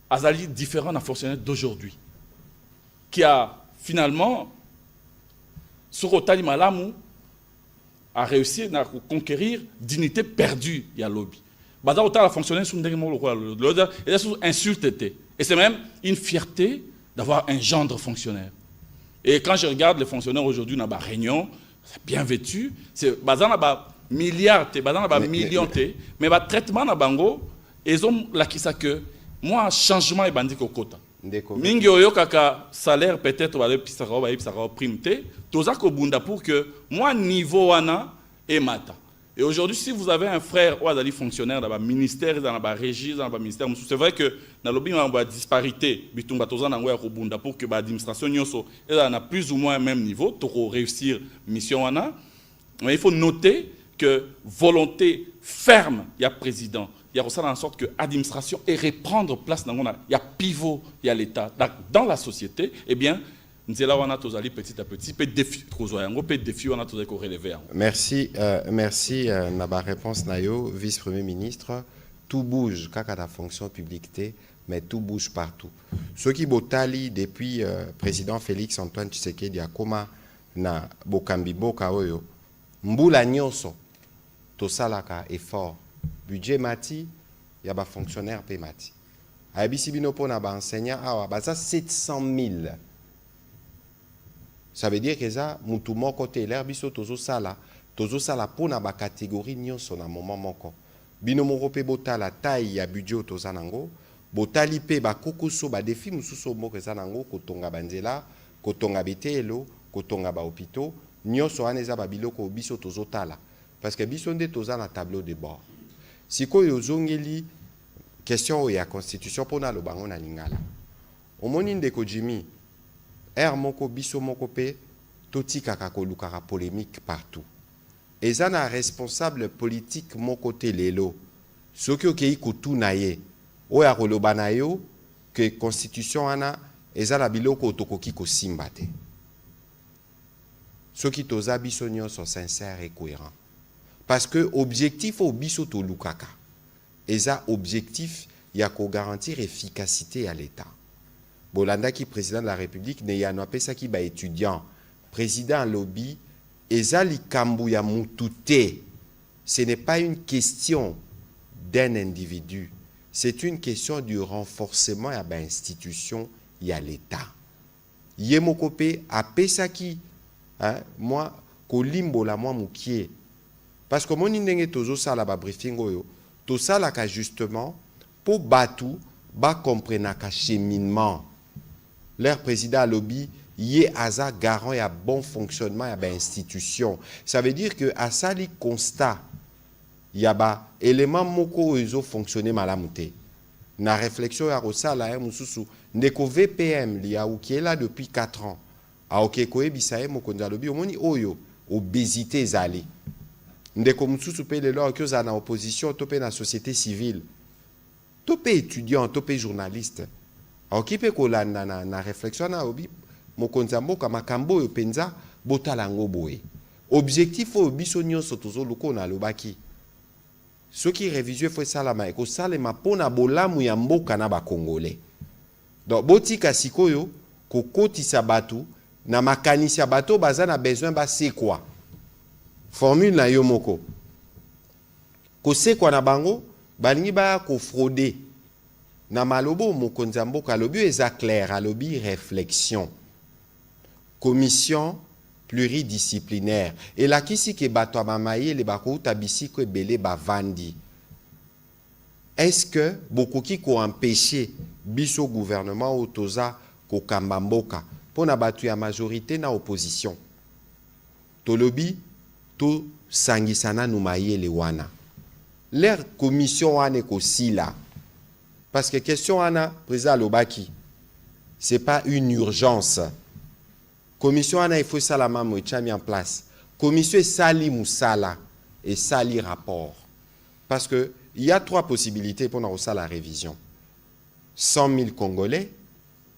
a différent d'un fonctionnaire d'aujourd'hui, qui a finalement, sur Otali Malamu, a réussi à conquérir dignité perdue, il y a lobby. Bada Otala fonctionnaire sous insulte. Et c'est même une fierté d'avoir un gendre fonctionnaire. Et quand je regarde les fonctionnaires aujourd'hui dans la réunion, c'est bien vêtu, c'est milliards, millions, mais le traitement dans Bango, ils ont l'acquis ça que moi, changement est bandit au quota. Mingi oyo kaka salaire peut-être va pisara prime te, toza ko bunda pour que moi niveau wana et mata. Et aujourd'hui, si vous avez un frère ou un fonctionnaire dans le ministère, dans la régie, dans le ministère, c'est vrai que dans le lobby, on a disparité, pour que l'administration ait plus ou moins le même niveau, pour réussir la mission. Mais il faut noter que volonté ferme, il y a président, il y a ça en sorte que l'administration et reprendre place dans il y a pivot, il y a l'État. Dans la société, eh bien, petit à petit, merci, merci Naba réponse Nayo, vice-premier ministre. Tout bouge quand la fonction publique, mais tout bouge partout. Ce qui botali depuis président Félix Antoine Tshisekedi a koma na bokambi boka oyo mbula nyonso to salaka effort budget mati ya ba fonctionnaire pe mati. Ayebisi bino pona ba enseignant awa baza 700 000. Ça veut dire que ça, mutu moko te l'air biso tozo sala pona ba catégorie nyonso na moment moko. Bino moko pe botala taille ya budget toza nango, botali pe ba kokoso ba défi mususu moko za nango kotonga banzela, kotonga bitelo, kotonga ba hôpitaux, nyonso aneza ba biloko biso tozo tala parce que biso nde toza na tableau de bord. Sikoyo zongeli question ya constitution pona lo bango na lingala. Omoni ndeko Jimmy moko biso moko pe totika kakolukaka polémique partout. Et ça na responsable politique mon côté lelo. Soki okei kutuna ye oya koloba na yo que constitution ana ezala biloko otokoki ko simba te. Soki toza biso nyonso sincère et cohérent. Parce que objectif au biso to lukaka. Eza objectif ya ko garantir efficacité à l'État. Bolanda qui président de la République ne yano pesa ki ba étudiant président lobby ezali kambu ya mutute. Ce n'est pas une question d'un individu, c'est une question du renforcement ya ba institution ya l'État. Yemokope a pesa ki moi kolimbo la moi mukie parce que mon ndenge tozo sala ba briefing oyo to sala ka justement pour batu ba comprendre ka cheminement. Leur président lobby y est asa garant et à bon fonctionnement et à institution. Ça veut dire que à ça li constat y a ba élément moko ozo fonctionner malamute. Na réflexion ya rosala mususu ndeko VPM li a ou qui est là depuis 4 ans. A OK ko ebisaye moko ndalobi omoni oyo obésité zali. Ndeko mususu pe le lo que za na opposition topé na société civile. Topé étudiant, topé journaliste. Okipe kolanda na réflexion na obi mokonza mboka makambo yo penza botala ngo boye. Objectif o biso nyonso tozoluko na lobaki. Soki révision faut salama eko salema pona bolamu ya mboka na ba congolais. Donc botika sikoyo kokotisa batu na makanisi ya bato baza na besoin ba c'est quoi? Formule na yo moko. Ko c'est quoi na bango balingi ba ko frauder. Na malobo mokonzi ya mboka alobi eza clair, alobi réflexion. Commission pluridisciplinaire. Et là kisi ke bato abamaye le bakouta bisiko ebele bavandi. Est-ce que bokoki ko empêcher biso gouvernement otoza ko kambamboka pona batu ya majorité na opposition? Tolobi to sangisana numayele wana. Leur commission wane ko sila. Parce que question wana président Lobaki, c'est pas une urgence. Commission wana il faut ça la maman mis en place. Commission est sali moussala et sali rapport. Parce que il y a 3 possibilités pour nous la révision. 100 000 Congolais,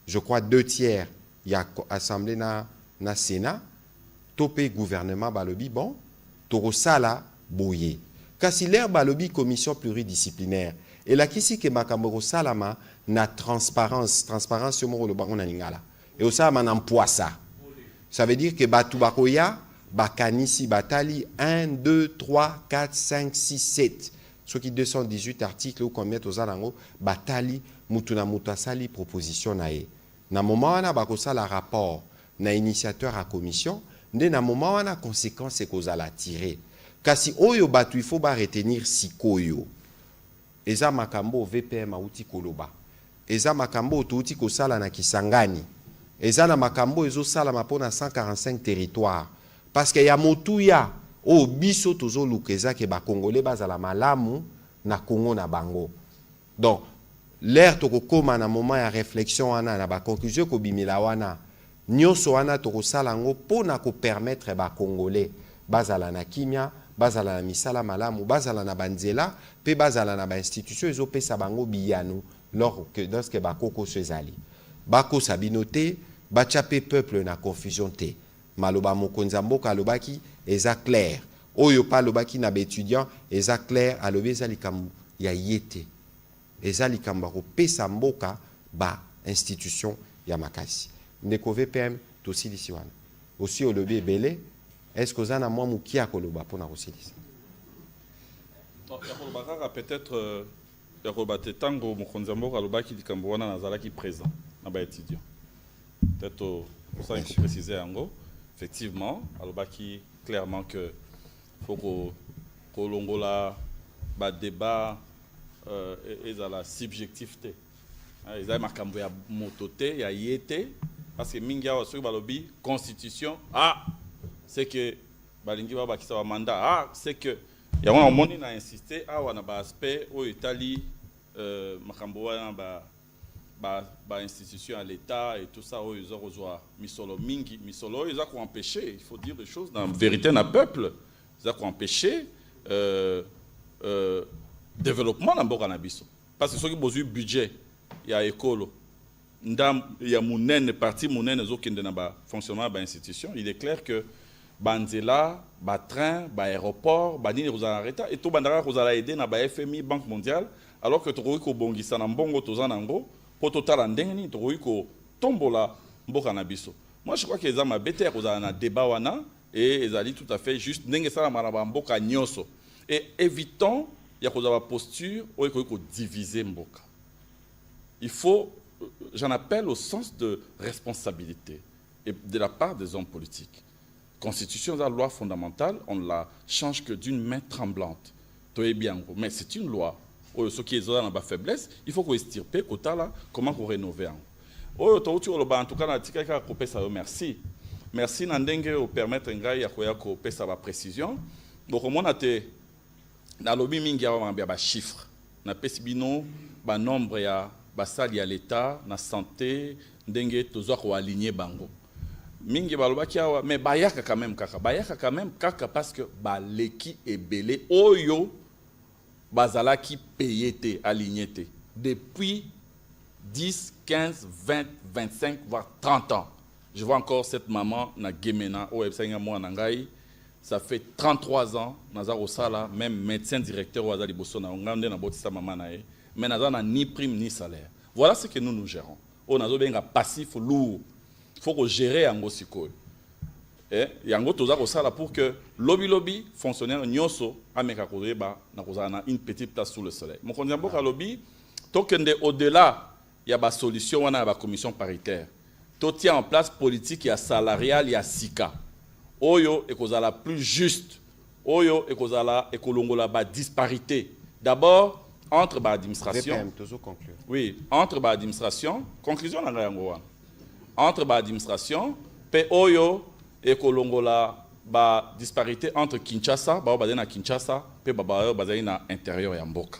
je crois 2/3, il y a assemblée na Sénat, topé gouvernement balobi bon, toro sala boye. Kasi l'air balobi commission pluridisciplinaire. Et là kisi ke makambo salama na transparence sur mo lo bango na lingala. Et ça man empoisa. Ça veut dire que batu bakoya bakanisi batali 1 2 3 4 5 6 7. Ce qui 218 articles ou combien tozalango batali mutuna mutasali proposition nae. Na moment wana bakosala rapport na initiateur à commission, nde na moment wana conséquence kozala tirer. Kasi oyo batu il faut ba retenir sikoyo. Eza makambo VPM auti koloba. Eza makambo touti kosala na Kisangani. Eza na makambo ezo sala mapona 145 territoires. Parce que ya motuya o biso tozo lukeza ke ba Congolais bazala malamu na Congo na bango. Donc l'air toko koma na moment ya réflexion wana na ba conclusion ko bimila wana nyoso wana toko sala ngo pona ko permettre ba Congolais bazala na kimia, bazala na misala malamu, bazala na banzela, pe bazala na ba institution ezopesa bango biyanu lorsque ba koko sezali. Bako sabinote, bachape peuple na confusion te. Maloba mokonza mboka alobaki eza clair. Oyo pa lobaki na étudiant eza clair alobi eza likambo ya yete. Eza likambo ko pesa mboka ba institution ya makasi. Ndeko VPM tosilisi wana. Aussi olobi ebele, est-ce que ozana mwa mukia koloba pona kosilisa? Peut-être yakobate tango mokonza mboka alobaki likambo wana nazalaki présent na ba étudiant. Peut-être pour ça il faut préciser yango. Effectivement, alobaki clairement que faut que l'ongola ba débat et à la subjectivité. Ils ont marqué ya mototé, ya yété parce que mingia wa sur balobi constitution c'est que balingi ba bakisa mandat c'est que ya wana moni na insister wana ba aspect au Italie makambo wana ba institution à l'État et tout ça ils ont rejoint misolo mingi misolo ils ont empêché il faut dire des choses dans vérité na peuple ils ont empêché développement dans mboka na biso parce que ceux qui besoin budget ya école ndam ya munene parti munene zokende na ba fonctionnement ba institution il est clair que banzela ba train ba aéroport ba nini rozala reta et tout bandara rozala aider na ba FMI Banque mondiale alors que toko ko bongisa na mbongo tozana ngo pour total ndenge ni toko ko tombola mboka na biso. Moi je crois que les ama better rozala na débat wana et ezali tout à fait juste ndenge sala maraba mboka nyoso et évitons ya kozala posture ou ko diviser mboka. Il faut, j'en appelle au sens de responsabilité et de la part des hommes politiques. Constitution, la loi fondamentale, on ne la change que d'une main tremblante. Mais c'est une loi. Ce qui est dans la faiblesse, il faut qu'on estirpe, comment qu'on rénove. En tout cas, merci. Merci Nandenge au permettre de faire la précision. Donc, on a été dans le lobby, il y a des chiffres. On a des nombre ya basali ya l'État na santé ndenge tozo ko aligner bango mingi balobaki awa mais bayaka quand même kaka parce que baleki ebele oyo bazalaki payé te aligné te depuis 10 15 20 25 voire 30 ans. Je vois encore cette maman na Gemena au Epsenga moi na ngai ça fait 33 ans nazaro sala même médecin directeur wa zali boso na ngande na botisa maman na e mais nous n'avons ni prime ni salaire. Voilà ce que nous gérons. On a un passif lourd. Il faut gérer un gossiko. Et il y a un ça pour que lobby fonctionnaire nyoso ameka kodeba na une petite place sous le soleil. Mon condambo ka lobby tokende au-delà il y a une solution on a la commission paritaire to tient en place politique ya salariale ya sika oyo ekozala plus juste oyo ekozala ekolongola ba disparité d'abord entre ba administration oui entre ba administration conclusion na yango wana entre ba administration pe oyo ekolongola ba disparité entre Kinshasa ba bazali na Kinshasa pe ba bazali na intérieur ya mboka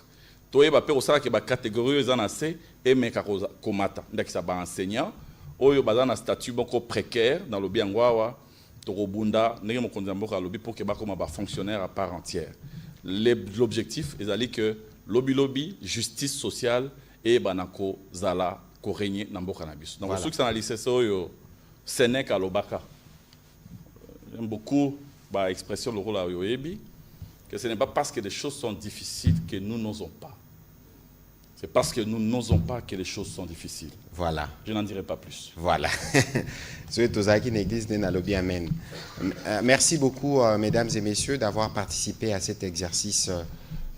toyeba pe osala ke ba catégorie ezana C et meka komata ndakisa ba enseignant oyo bazali na statut boko précaire dans le biangwawa tokobunda ndenge mokonzi ya mboka alobi pour que bakoma ba fonctionnaire à part entière l'objectif ezali que lobby justice sociale et banako zala ko régner na mboka na biso donc ceux qui analysent ça oyo Sénéca lobaka j'aime beaucoup l'expression le rôle à Yoebi, que ce n'est pas parce que les choses sont difficiles que nous n'osons pas. C'est parce que nous n'osons pas que les choses sont difficiles. Voilà. Je n'en dirai pas plus. Voilà. Merci beaucoup, mesdames et messieurs, d'avoir participé à cet exercice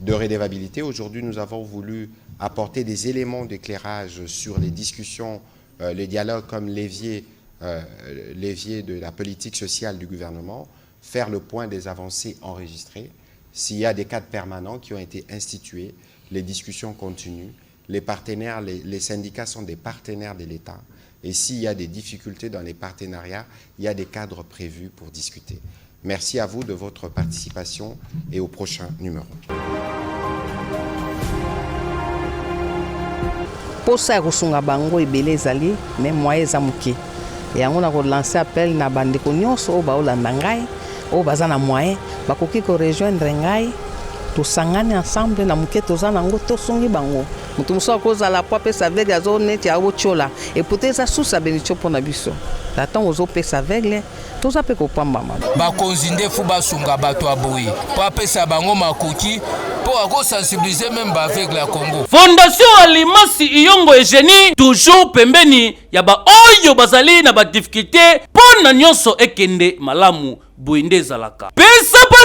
de redevabilité. Aujourd'hui, nous avons voulu apporter des éléments d'éclairage sur les discussions, les dialogues comme levier de la politique sociale du gouvernement, faire le point des avancées enregistrées. S'il y a des cadres permanents qui ont été institués, les discussions continuent. Les partenaires, les syndicats sont des partenaires de l'État. Et s'il y a des difficultés dans les partenariats, il y a des cadres prévus pour discuter. Merci à vous de votre participation et au prochain numéro. Pour ça, kosunga bango ebele ezali mais moyen za muke. Et on a relancé appel na bandeko nyonso ba olanda ngai o baza na moyen bakoki ko rejoindre ngai tosangani ensemble na muke toza nango tosungi bango mutu muso kozala po pesa vegle azo neti ya ochola et peut-être ça susa benicho pona biso datant ozo pesa vegle toza pe ko pamba mama bakonzinde fu basunga bato aboyi po pesa bango makoki pour ako sensibiliser même ba avec la Congo. Fondation Alimasi Iyongo Eugénie toujours pembeni ya ba oyo bazali na ba difficulté pona nyonso ekende malamu buinde zalaka. Pesa